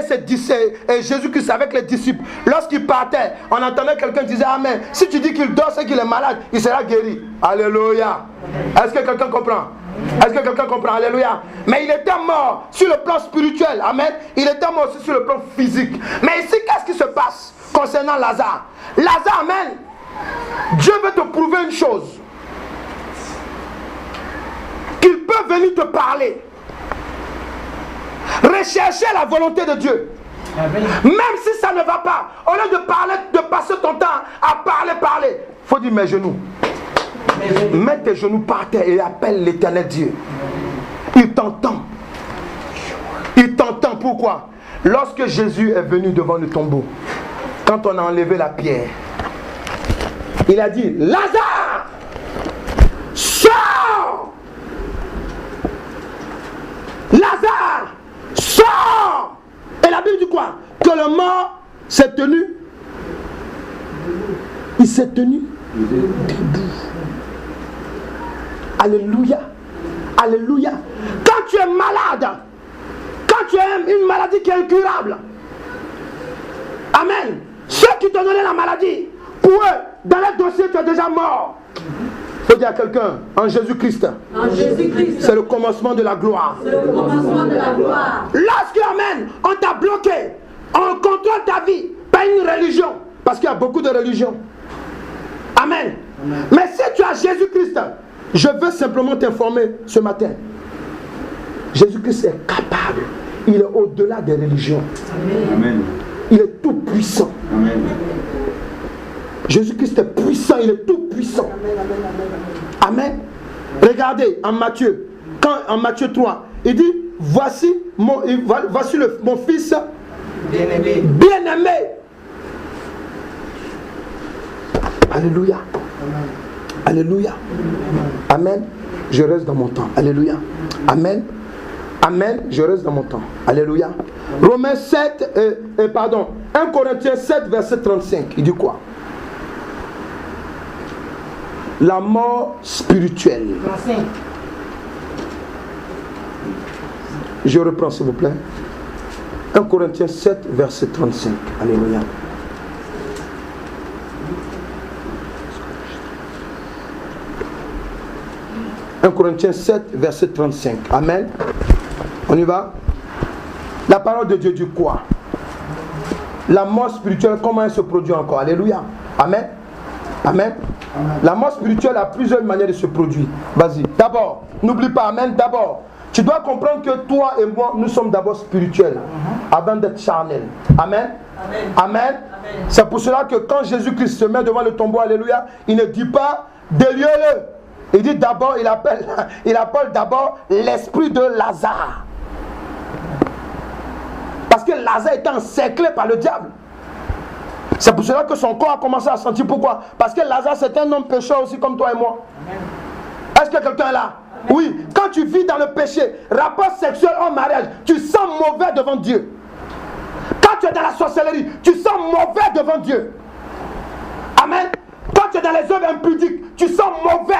et Jésus-Christ avec les disciples, lorsqu'ils partaient, on entendait quelqu'un dire amen. Si tu dis qu'il dort, c'est qu'il est malade, il sera guéri. Alléluia. Est-ce que quelqu'un comprend? Est-ce que quelqu'un comprend? Alléluia. Mais il était mort sur le plan spirituel. Amen. Il était mort aussi sur le plan physique. Mais ici, qu'est-ce qui se passe concernant Lazare? Lazare, amen, Dieu veut te prouver une chose. Qu'il peut venir te parler. Rechercher la volonté de Dieu. Même si ça ne va pas, au lieu de parler, de passer ton temps à parler, il faut dire mes genoux. Mets tes genoux par terre et appelle l'Éternel Dieu. Il t'entend. Il t'entend. Pourquoi? Lorsque Jésus est venu devant le tombeau, quand on a enlevé la pierre, il a dit Lazare, sors! Lazare, sors! Et la Bible dit quoi? Que le mort s'est tenu. Il s'est tenu debout. Alléluia. Alléluia. Quand tu es malade, quand tu as une maladie qui est incurable, amen, ceux qui t'ont donné la maladie, pour eux, dans leur dossier, tu es déjà mort. Il faut dire à quelqu'un, en Jésus-Christ, c'est le commencement de la gloire. C'est le commencement de la gloire. Lorsque, amen, on t'a bloqué, on contrôle ta vie par une religion, parce qu'il y a beaucoup de religions. Amen. Amen. Mais si tu as Jésus-Christ, je veux simplement t'informer ce matin. Jésus-Christ est capable. Il est au-delà des religions. Amen. Il est tout puissant. Amen. Jésus-Christ est puissant. Il est tout puissant. Amen. Regardez en Matthieu. En Matthieu 3, il dit, voici mon fils bien-aimé. Bien-aimé. Alléluia. Alléluia. Amen. Je reste dans mon temps. Alléluia. Amen. Amen. Je reste dans mon temps. Alléluia. Romains 7, 1 Corinthiens 7, verset 35. Il dit quoi? La mort spirituelle. Je reprends s'il vous plaît. 1 Corinthiens 7, verset 35. Alléluia. Corinthiens 7, verset 35. Amen. On y va. La parole de Dieu dit quoi? La mort spirituelle, comment elle se produit encore? Alléluia. Amen. Amen. La mort spirituelle a plusieurs manières de se produire. Vas-y. D'abord, n'oublie pas, amen. D'abord, tu dois comprendre que toi et moi, nous sommes d'abord spirituels avant d'être charnels. Amen. Amen. Amen. C'est pour cela que quand Jésus-Christ se met devant le tombeau, alléluia, il ne dit pas déliez-le. Il dit d'abord, il appelle d'abord l'esprit de Lazare. Parce que Lazare était encerclé par le diable. C'est pour cela que son corps a commencé à sentir. Pourquoi? Parce que Lazare c'est un homme pécheur aussi comme toi et moi. Est-ce que quelqu'un est là? Oui, quand tu vis dans le péché, rapport sexuel en mariage, tu sens mauvais devant Dieu. Quand tu es dans la sorcellerie, tu sens mauvais devant Dieu. Amen. Quand tu es dans les œuvres impudiques, tu sens mauvais.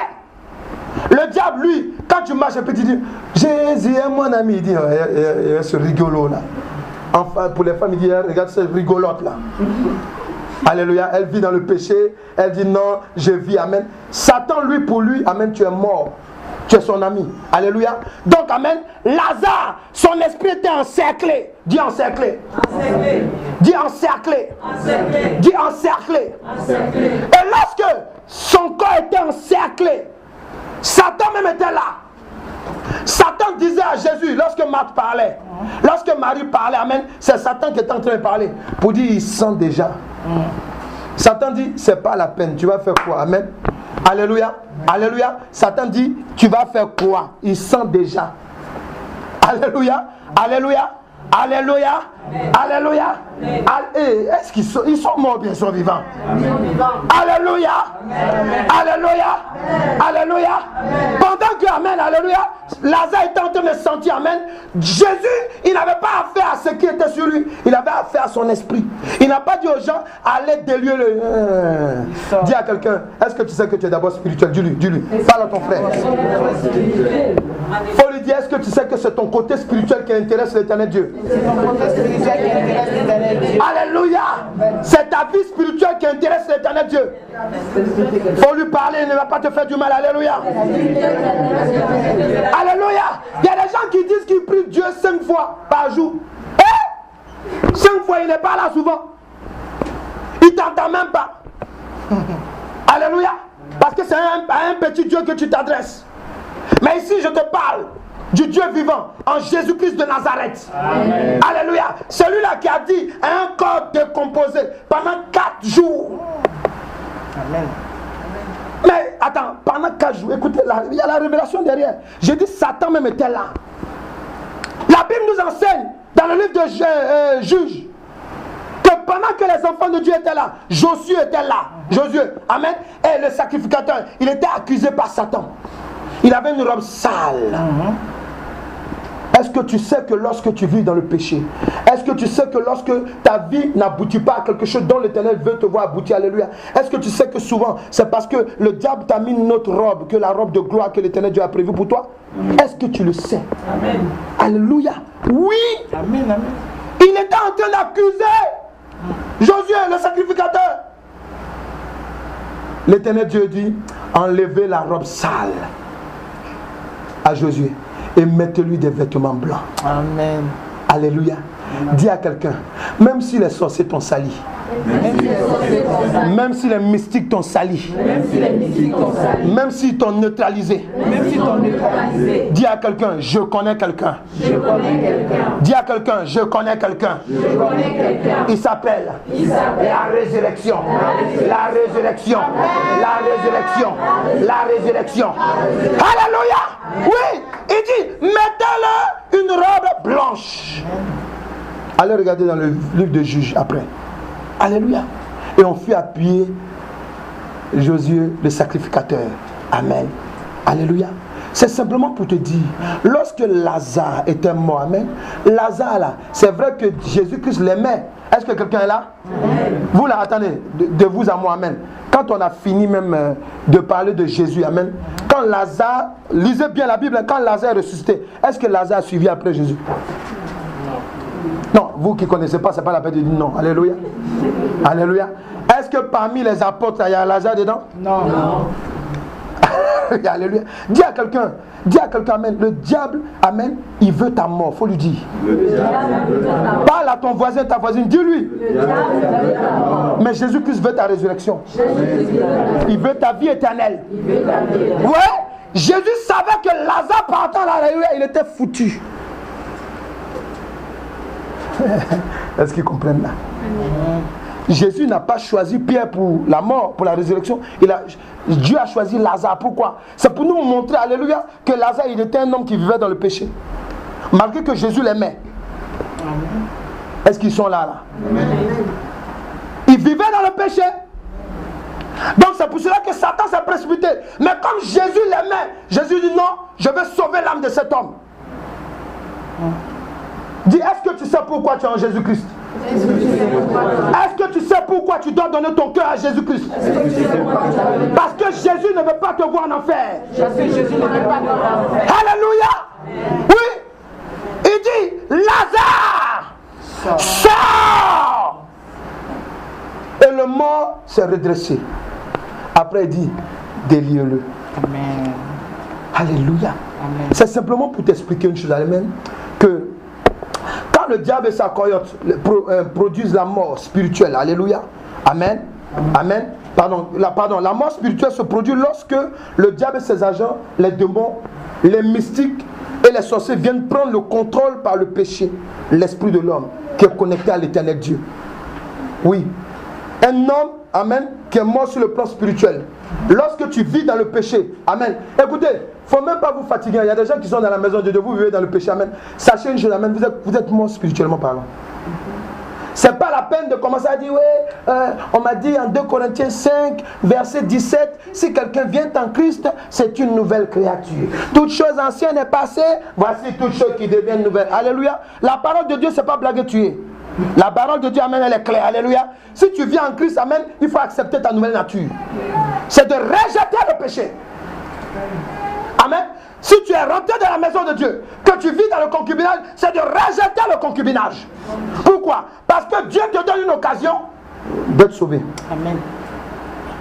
Le diable, lui, quand tu marches et puis tu dis Jésus est mon ami, il dit ce rigolo là. Enfin, pour les femmes, il dit regarde cette rigolote là. Alléluia, elle vit dans le péché, elle dit non, je vis, amen. Satan, lui, pour lui, amen, tu es mort. Tu es son ami. Alléluia. Donc, amen, Lazare, son esprit était encerclé. Dis encerclé. Encerclé. Dis encerclé. Encerclé. Dis encerclé. Encerclé. Et lorsque son corps était encerclé, Satan même était là. Satan disait à Jésus, lorsque Marthe parlait, lorsque Marie parlait, amen, c'est Satan qui est en train de parler. Pour dire, il sent déjà. Satan dit, c'est pas la peine, tu vas faire quoi? Amen. Alléluia. Alléluia. Satan dit, tu vas faire quoi? Il sent déjà. Alléluia. Alléluia. Alléluia. Alléluia. Est-ce qu'ils sont morts, bien sûr vivants? Alléluia. Alléluia. Alléluia. Pendant que, amen, alléluia, Lazare était en train de sentir, amen, Jésus, il n'avait pas affaire à ce qui était sur lui, il avait affaire à son esprit. Il n'a pas dit aux gens, allez délier le... Dis à quelqu'un, est-ce que tu sais que tu es d'abord spirituel? Dis-lui. Parle à ton frère. Faut lui dire, est-ce que tu sais que c'est ton côté spirituel qui intéresse l'éternel Dieu? Alléluia. C'est ta vie spirituelle qui intéresse l'éternel Dieu. Faut lui parler, il ne va pas te faire du mal. Alléluia. Alléluia. Il y a des gens qui disent qu'ils prient Dieu 5 fois par jour. 5 fois, il n'est pas là souvent. Il ne t'entend même pas. Alléluia. Parce que c'est à un petit Dieu que tu t'adresses. Mais ici, je te parle du Dieu vivant, en Jésus-Christ de Nazareth. Amen. Alléluia. Celui-là qui a dit un corps décomposé pendant 4 jours. Amen. Mais attends, pendant 4 jours, écoutez, il y a la révélation derrière. J'ai dit Satan même était là. La Bible nous enseigne, dans le livre de Juges, que pendant que les enfants de Dieu étaient là, Josué était là. Josué, amen. Et le sacrificateur, il était accusé par Satan. Il avait une robe sale. Est-ce que tu sais que lorsque tu vis dans le péché, est-ce que tu sais que lorsque ta vie n'aboutit pas à quelque chose dont l'Éternel veut te voir aboutir, alléluia, est-ce que tu sais que souvent c'est parce que le diable t'a mis une autre robe que la robe de gloire que l'Éternel Dieu a prévue pour toi? Est-ce que tu le sais? Amen. Alléluia. Oui. Amen, amen. Il était en train d'accuser Josué, le sacrificateur. L'Éternel Dieu dit, enlevez la robe sale à Josué et mettez-lui des vêtements blancs. Amen. Alléluia. Dis à quelqu'un, même si les sorciers t'ont sali, même si les mystiques t'ont sali, même s'ils t'ont neutralisé, dis à quelqu'un, je connais quelqu'un. Dis à quelqu'un, je connais quelqu'un. Il s'appelle la résurrection. La résurrection. La résurrection. La résurrection. Alléluia. Oui, il dit, mettez-le une robe blanche. Allez regarder dans le livre de Juges après. Alléluia. Et on fut appuyé Josué le sacrificateur. Amen. Alléluia. C'est simplement pour te dire, lorsque Lazare était mort, amen, Lazare là, c'est vrai que Jésus-Christ l'aimait. Est-ce que quelqu'un est là? Vous là, attendez, de vous à moi, amen. Quand on a fini même de parler de Jésus, amen, quand Lazare, lisez bien la Bible, quand Lazare est ressuscité, est-ce que Lazare a suivi après Jésus? Non, vous qui ne connaissez pas, ce n'est pas la peine de dire non. Alléluia. Alléluia. Est-ce que parmi les apôtres, il y a Lazare dedans? Non. Alléluia. Dis à quelqu'un, amen, le diable, amen, il veut ta mort, il faut lui dire. Parle à ton voisin, ta voisine, dis-lui. Mais Jésus-Christ veut ta résurrection. Il veut ta vie éternelle. Ouais, Jésus savait que Lazare partant là, il était foutu. Est-ce qu'ils comprennent là? Jésus n'a pas choisi Pierre pour la mort, pour la résurrection. Dieu a choisi Lazare. Pourquoi? C'est pour nous montrer, alléluia, que Lazare, il était un homme qui vivait dans le péché. Malgré que Jésus l'aimait. Est-ce qu'ils sont là? Il vivait dans le péché. Donc c'est pour cela que Satan s'est précipité. Mais comme Jésus l'aimait, Jésus dit non, je vais sauver l'âme de cet homme. Dis, est-ce que tu sais pourquoi tu es en Jésus-Christ? Est-ce que tu sais pourquoi tu dois donner ton cœur à Jésus-Christ? Parce que Jésus ne veut pas te voir en enfer. Alléluia. Oui. Il dit, Lazare, sors. Et le mort s'est redressé. Après il dit, délie-le. Amen. Alléluia. C'est simplement pour t'expliquer une chose, amen, que quand le diable et sa cohorte produisent la mort spirituelle, alléluia, amen, amen, la mort spirituelle se produit lorsque le diable et ses agents, les démons, les mystiques et les sorciers viennent prendre le contrôle par le péché, l'esprit de l'homme qui est connecté à l'éternel Dieu. Oui, un homme, amen, qui est mort sur le plan spirituel. Lorsque tu vis dans le péché, amen, écoutez, il ne faut même pas vous fatiguer. Il y a des gens qui sont dans la maison de Dieu, vous vivez dans le péché, amen. Sachez une chose, amen, vous êtes mort spirituellement parlant. Ce n'est pas la peine de commencer à dire, oui, on m'a dit en 2 Corinthiens 5, verset 17, si quelqu'un vient en Christ, c'est une nouvelle créature. Toute chose ancienne est passée, voici toute chose qui devient nouvelle. Alléluia. La parole de Dieu, ce n'est pas blague tuer. La parole de Dieu, amen, elle est claire. Alléluia. Si tu viens en Christ, amen, il faut accepter ta nouvelle nature. C'est de rejeter le péché. Amen. Si tu es rentré dans la maison de Dieu, que tu vis dans le concubinage, c'est de rejeter le concubinage. Pourquoi? Parce que Dieu te donne une occasion d'être sauvé. Amen.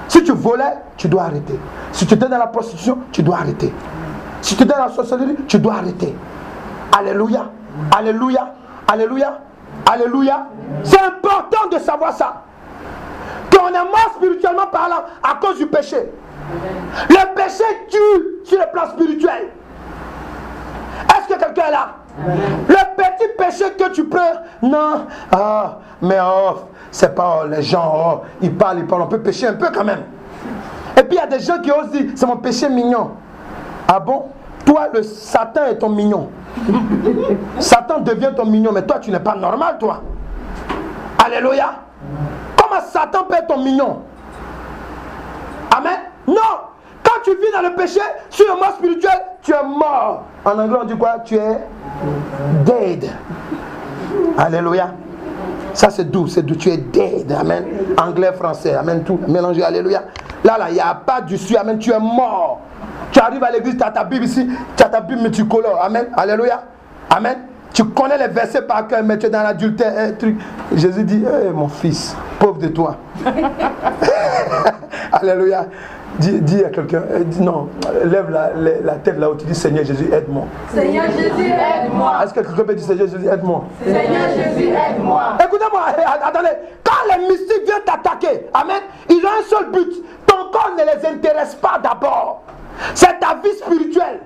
Si tu volais, tu dois arrêter. Si tu étais dans la prostitution, tu dois arrêter. Si tu étais dans la sorcellerie, tu dois arrêter. Alléluia. Alléluia. Alléluia. Alléluia. C'est important de savoir ça. Qu'on est mort spirituellement parlant à cause du péché. Le péché tue sur le plan spirituel. Est-ce que quelqu'un est là? Le petit péché que tu peux, non, mais c'est pas les gens, ils parlent, on peut pécher un peu quand même. Et puis il y a des gens qui osent dire, c'est mon péché mignon. Ah bon? Toi, le Satan est ton mignon. Satan devient ton mignon, mais toi tu n'es pas normal, toi. Alléluia. Comment Satan peut être ton mignon? Amen. Non. Quand tu vis dans le péché, sur le mort spirituel, tu es mort. En anglais on dit quoi? Tu es dead. Alléluia. Ça c'est doux, tu es dead. Amen. Anglais, français, amen, tout mélangé. Alléluia. Là, il n'y a pas du dessus, amen, tu es mort. Tu arrives à l'église, tu as ta Bible ici, tu as ta Bible multicolore. Amen. Alléluia. Amen. Tu connais les versets par cœur, mais tu es dans l'adultère, truc. Jésus dit, mon fils, pauvre de toi. Alléluia. Dis à quelqu'un, non, lève la tête là où tu dis, Seigneur Jésus, aide-moi. Seigneur Jésus, aide-moi. Est-ce que quelqu'un peut dire, Seigneur Jésus, aide-moi? Seigneur Jésus, aide-moi. Écoutez-moi, attendez, quand les mystiques viennent t'attaquer, amen, ils ont un seul but. Ton corps ne les intéresse pas d'abord. C'est ta vie spirituelle.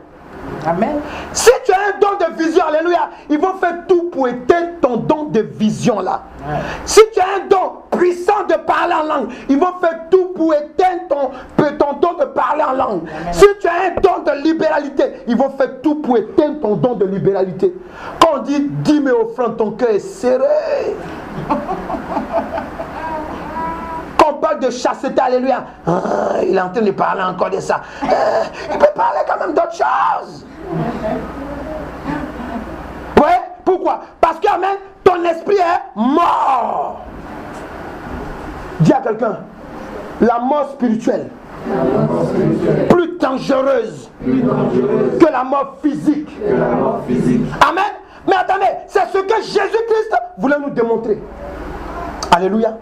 Amen. Si tu as un don de vision, alléluia, ils vont faire tout pour éteindre ton don de vision là. Ouais. Si tu as un don puissant de parler en langue, ils vont faire tout pour éteindre ton don de parler en langue. Amen. Si tu as un don de libéralité, ils vont faire tout pour éteindre ton don de libéralité. Quand on dit 10 000 offrandes, ton cœur est serré. Quand on parle de chasteté, alléluia. Il est en train de parler encore de ça. Il peut parler quand même d'autres choses. Ouais, pourquoi? Parce que, amen, ton esprit est mort. Dis à quelqu'un, la mort spirituelle, plus dangereuse que la mort physique. Amen. Mais attendez, c'est ce que Jésus-Christ voulait nous démontrer. Alléluia.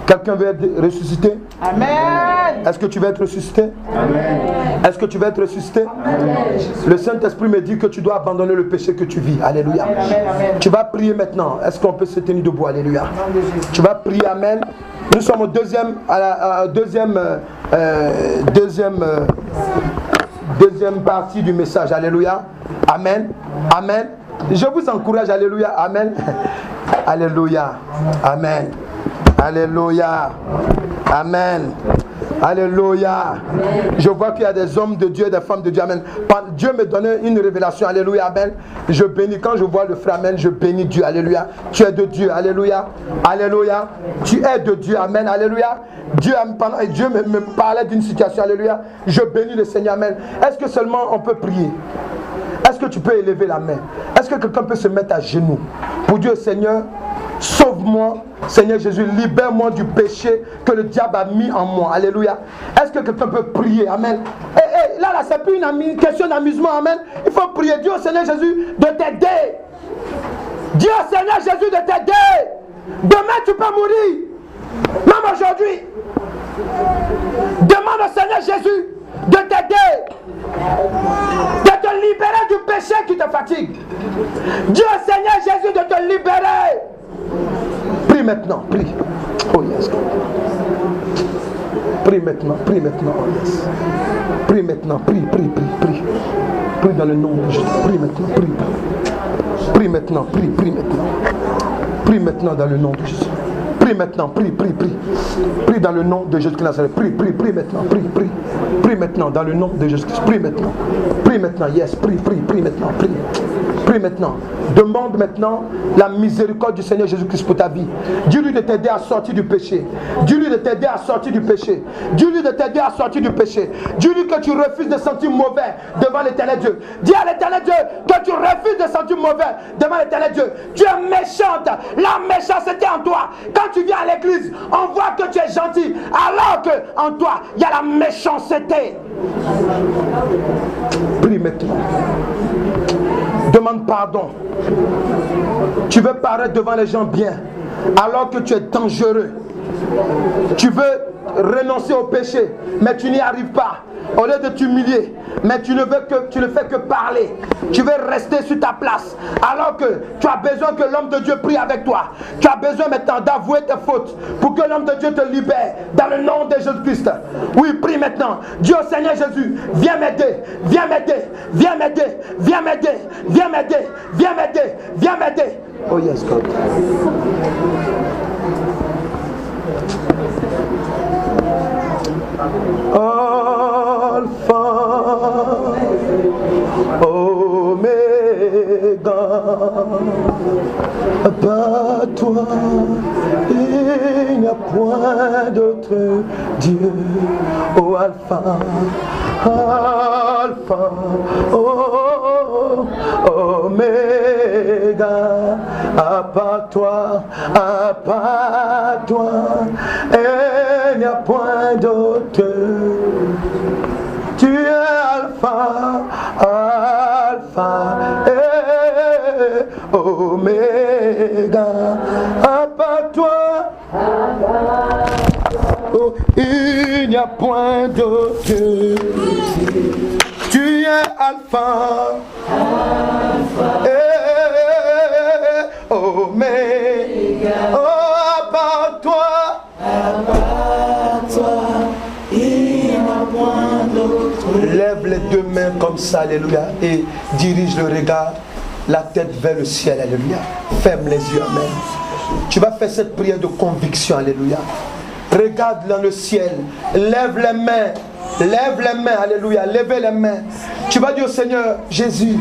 Quelqu'un veut être ressuscité? Amen. Est-ce que tu veux être ressuscité? Amen. Est-ce que tu veux être ressuscité? Amen. Le Saint-Esprit me dit que tu dois abandonner le péché que tu vis. Alléluia. Amen. Amen. Tu vas prier maintenant. Est-ce qu'on peut se tenir debout? Alléluia. Tu vas prier. Amen. Nous sommes au deuxième partie du message. Alléluia. Amen. Amen. Je vous encourage. Alléluia. Amen. Alléluia. Amen. Alléluia. Amen. Alléluia. Je vois qu'il y a des hommes de Dieu et des femmes de Dieu. Amen. Dieu me donne une révélation. Alléluia. Amen. Je bénis. Quand je vois le frère, amen, je bénis Dieu. Alléluia. Tu es de Dieu. Alléluia. Alléluia. Tu es de Dieu. Amen. Alléluia. Dieu me parlait d'une situation. Alléluia. Je bénis le Seigneur. Amen. Est-ce que seulement on peut prier? Est-ce que tu peux élever la main? Est-ce que quelqu'un peut se mettre à genoux pour dire, Seigneur, sauve-moi, Seigneur Jésus, libère-moi du péché que le diable a mis en moi. Alléluia. Est-ce que quelqu'un peut prier? Amen. Et là, c'est plus une question d'amusement. Amen. Il faut prier. Dis au Seigneur Jésus de t'aider. Dis au Seigneur Jésus de t'aider. Demain, tu peux mourir. Même aujourd'hui. Demande au Seigneur Jésus de t'aider. De te libérer du péché qui te fatigue. Dis au Seigneur Jésus de te libérer. Prie maintenant, prie. Oh yes. Prie maintenant, oh yes. Prie maintenant, prie. Prie dans le nom de Jésus. Prie maintenant, prie. Prie maintenant, prie maintenant. Prie maintenant dans le nom de Jésus. Prie maintenant, prie. Prie dans le nom de Jésus-Christ. Prie maintenant, prie maintenant dans le nom de Jésus-Christ. Prie maintenant, yes, prie maintenant, prie maintenant. Demande maintenant la miséricorde du Seigneur Jésus-Christ pour ta vie. Dis-lui de t'aider à sortir du péché. Dis-lui de t'aider à sortir du péché. Dis-lui de t'aider à sortir du péché. Dis-lui que tu refuses de sentir mauvais devant l'Éternel Dieu. Dis à l'Éternel Dieu que tu refuses de sentir mauvais devant l'Éternel Dieu. Tu es méchante. La méchanceté en toi. Quand tu viens à l'église, on voit que tu es gentil. Alors qu'en toi, il y a la méchanceté. Prie maintenant. Demande pardon. Tu veux paraître devant les gens bien, alors que tu es dangereux. Tu veux renoncer au péché, mais tu n'y arrives pas. Au lieu de t'humilier, mais tu ne fais que parler. Tu veux rester sur ta place, alors que tu as besoin que l'homme de Dieu prie avec toi. Tu as besoin maintenant d'avouer tes fautes pour que l'homme de Dieu te libère dans le nom de Jésus-Christ. Oui, prie maintenant. Dieu Seigneur Jésus, viens m'aider, viens m'aider, viens m'aider, viens m'aider, viens m'aider, viens m'aider, viens m'aider. Oh yes, God. Alpha, Oméga, pas toi, il n'y a point d'autre Dieu. Oh Alpha, Alpha, oh, Oméga, à part toi, il n'y a point d'autre. Tu es Alpha, Alpha et Oméga, à part toi, oh, il n'y a point d'autre. Tu es Alpha, et Oméga, oh, à part toi, lève les deux mains comme ça, alléluia, et dirige le regard, la tête vers le ciel, alléluia. Ferme les yeux, amen. Tu vas faire cette prière de conviction, alléluia. Regarde dans le ciel, lève les mains, alléluia, levez les mains. Tu vas dire au Seigneur, Jésus,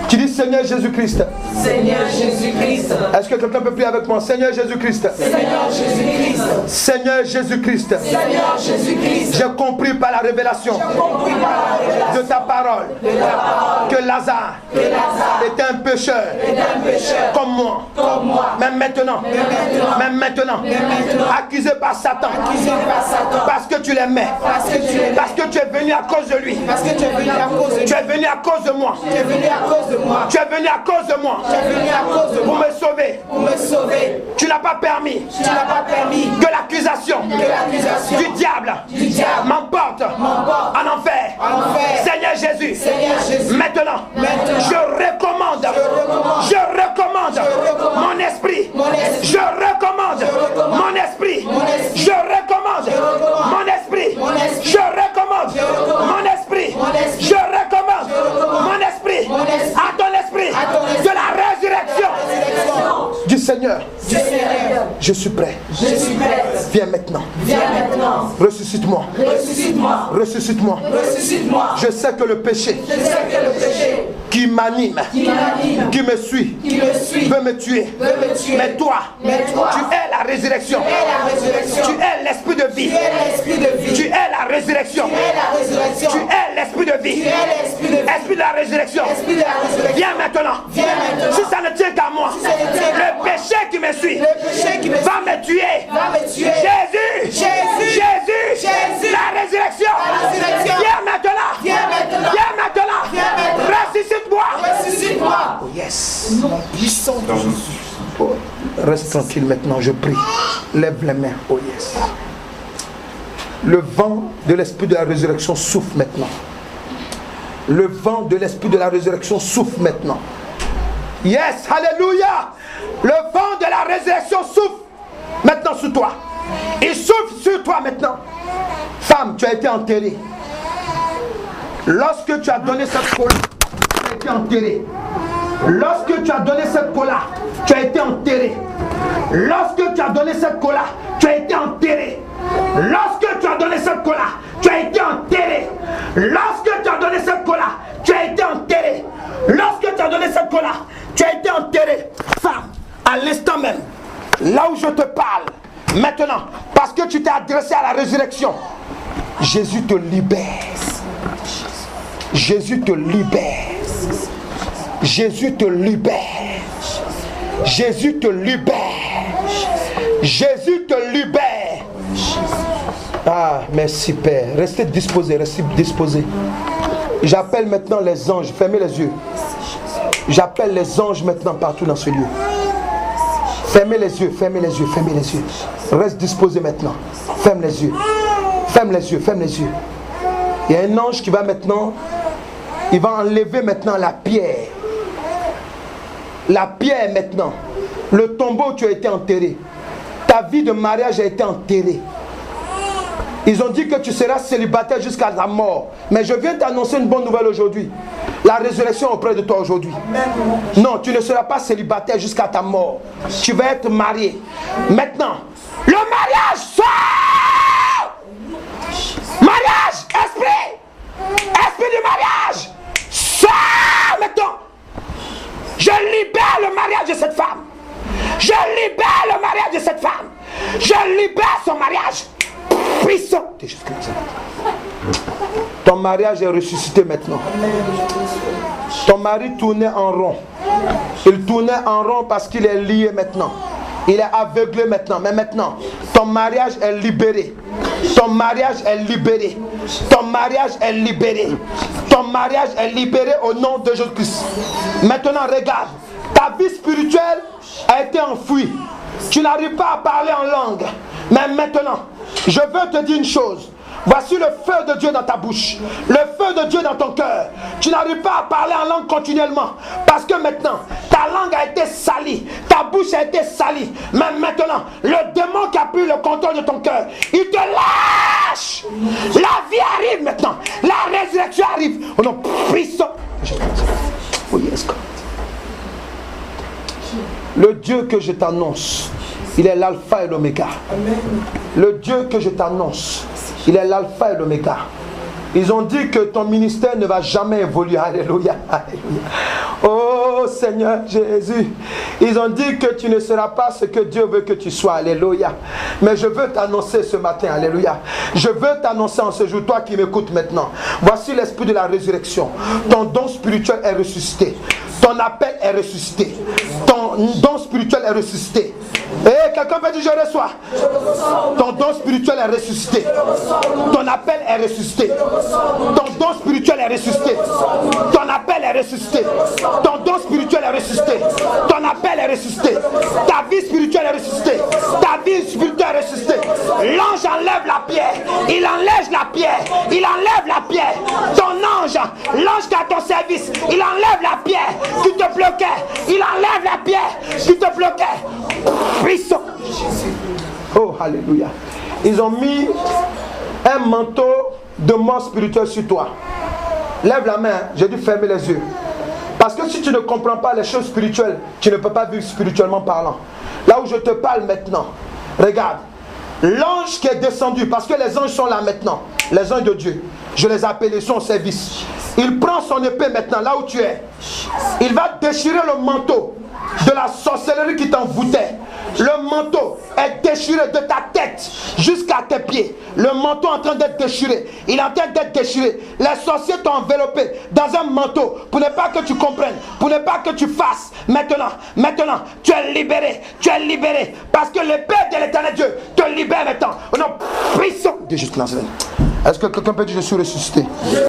Tu dis Seigneur Jésus-Christ. Seigneur Jésus-Christ. Est-ce que quelqu'un peut prier avec moi? Seigneur Jésus-Christ. Seigneur Jésus-Christ. Seigneur Jésus-Christ. Seigneur Jésus-Christ. J'ai compris par la révélation de ta parole que Lazare était un pécheur comme moi. Mais maintenant, accusé par Satan, parce que tu l'aimais, parce que tu es venu à cause de lui, tu es venu à cause de moi, tu es venu à cause de moi pour me sauver. Tu n'as pas permis que l'accusation du diable m'emporte en enfer. Seigneur Jésus, maintenant je recommande mon esprit, je recommande mon esprit, je recommande mon esprit, je recommande mon esprit, je recommande mon esprit à ton esprit de la résurrection du Seigneur. Je suis prêt. Viens maintenant. Ressuscite-moi. Ressuscite-moi. Je sais que le péché qui m'anime, qui me suit, veut me tuer. Mais toi, tu es la résurrection. Tu es l'esprit de vie. Tu es la résurrection. Tu es l'esprit de vie. Esprit de la résurrection. Viens maintenant. Si ça ne tient qu'à moi, le péché qui me suit va me tuer. Jésus, la résurrection. Viens maintenant. Ressuscite-moi. Oh yes. Reste tranquille maintenant, je prie. Lève les mains. Oh yes. Le vent de l'esprit de la résurrection souffle maintenant. Le vent de l'esprit de la résurrection souffle maintenant. Yes, alléluia. Le vent de la résurrection souffle maintenant sur toi. Il souffle sur toi maintenant. Femme, tu as été enterrée. Lorsque tu as donné cette cola, tu as été enterrée. Lorsque tu as donné cette cola, tu as été enterré. Lorsque tu as donné cette cola, tu as été enterré. Lorsque tu as donné cette cola, tu as été enterré. Lorsque tu as donné cette cola, tu as été enterré. Lorsque tu as donné cette cola, tu as été enterré. Femme, à l'instant même, là où je te parle, maintenant, parce que tu t'es adressé à la résurrection, Jésus te libère. Jésus te libère. Jésus te libère. Jésus te libère. Jésus te libère. Ah, merci Père. Restez disposés, restez disposés. J'appelle maintenant les anges. Fermez les yeux. J'appelle les anges maintenant partout dans ce lieu. Fermez les yeux, fermez les yeux, fermez les yeux. Reste disposé maintenant. Ferme les yeux. Ferme les yeux, ferme les yeux. Il y a un ange qui va maintenant, il va enlever maintenant la pierre. La pierre maintenant. Le tombeau où tu as été enterré. Ta vie de mariage a été enterrée. Ils ont dit que tu seras célibataire jusqu'à la mort. Mais je viens t'annoncer une bonne nouvelle aujourd'hui. La résurrection auprès de toi aujourd'hui. Non, tu ne seras pas célibataire jusqu'à ta mort. Tu vas être marié. Maintenant, le mariage sort. Mariage, esprit du mariage, sort maintenant. Je libère le mariage de cette femme. Je libère le mariage de cette femme. Je libère son mariage. Puissant. Ton mariage est ressuscité maintenant. Ton mari tournait en rond. Il tournait en rond parce qu'il est lié maintenant. Il est aveuglé maintenant. Mais maintenant, ton mariage est libéré. Ton mariage est libéré. Ton mariage est libéré. Ton mariage est libéré au nom de Jésus-Christ. Maintenant, regarde. Ta vie spirituelle a été enfouie. Tu n'arrives pas à parler en langue. Mais maintenant, je veux te dire une chose. Voici le feu de Dieu dans ta bouche. Le feu de Dieu dans ton cœur. Tu n'arrives pas à parler en langue continuellement. Parce que maintenant, ta langue a été salie. Ta bouche a été salie. Mais maintenant, le démon qui a pris le contrôle de ton cœur, il te lâche. La vie arrive maintenant. La résurrection arrive. Au nom puissant. Oh yes, God. Le Dieu que je t'annonce, il est l'alpha et l'oméga. Le Dieu que je t'annonce, il est l'alpha et l'oméga. Ils ont dit que ton ministère ne va jamais évoluer. Alléluia. Alléluia. Oh Oh Seigneur Jésus, ils ont dit que tu ne seras pas ce que Dieu veut que tu sois. Alléluia. Mais je veux t'annoncer ce matin. Alléluia. Je veux t'annoncer en ce jour, toi qui m'écoutes maintenant. Voici l'esprit de la résurrection. Ton don spirituel est ressuscité. Ton appel est ressuscité. Ton don spirituel est ressuscité. Et quelqu'un peut dire je reçois. Ton don spirituel est ressuscité. Ton appel est ressuscité. Ton don spirituel est ressuscité. Ton appel est ressuscité. Ton don spirituel est ressuscité. Ton appel est ressuscité. Ta vie spirituelle est ressuscitée. Ta vie spirituelle est ressuscitée. L'ange enlève la pierre. Il enlève la pierre. Il enlève la pierre. Ton ange, l'ange qui est à ton service, il enlève la pierre qui te bloquait. Il enlève la pierre qui te bloquait. Puissant. Oh, alléluia. Ils ont mis un manteau de mort spirituelle sur toi. Lève la main, j'ai dû fermer les yeux. Parce que si tu ne comprends pas les choses spirituelles, tu ne peux pas vivre spirituellement parlant. Là où je te parle maintenant, regarde. L'ange qui est descendu, parce que les anges sont là maintenant, les anges de Dieu, je les appelle, ils sont au service. Il prend son épée maintenant, là où tu es. Il va déchirer le manteau de la sorcellerie qui t'envoûtait. Le manteau est déchiré de ta tête jusqu'à tes pieds. Le manteau est en train d'être déchiré. Il est en train d'être déchiré. Les sorciers t'ont enveloppé dans un manteau pour ne pas que tu comprennes, pour ne pas que tu fasses. Maintenant, tu es libéré. Tu es libéré. Parce que l'épée de l'éternel Dieu te libère maintenant. Au nom puissant de Jésus. Est-ce que quelqu'un peut dire je suis ressuscité?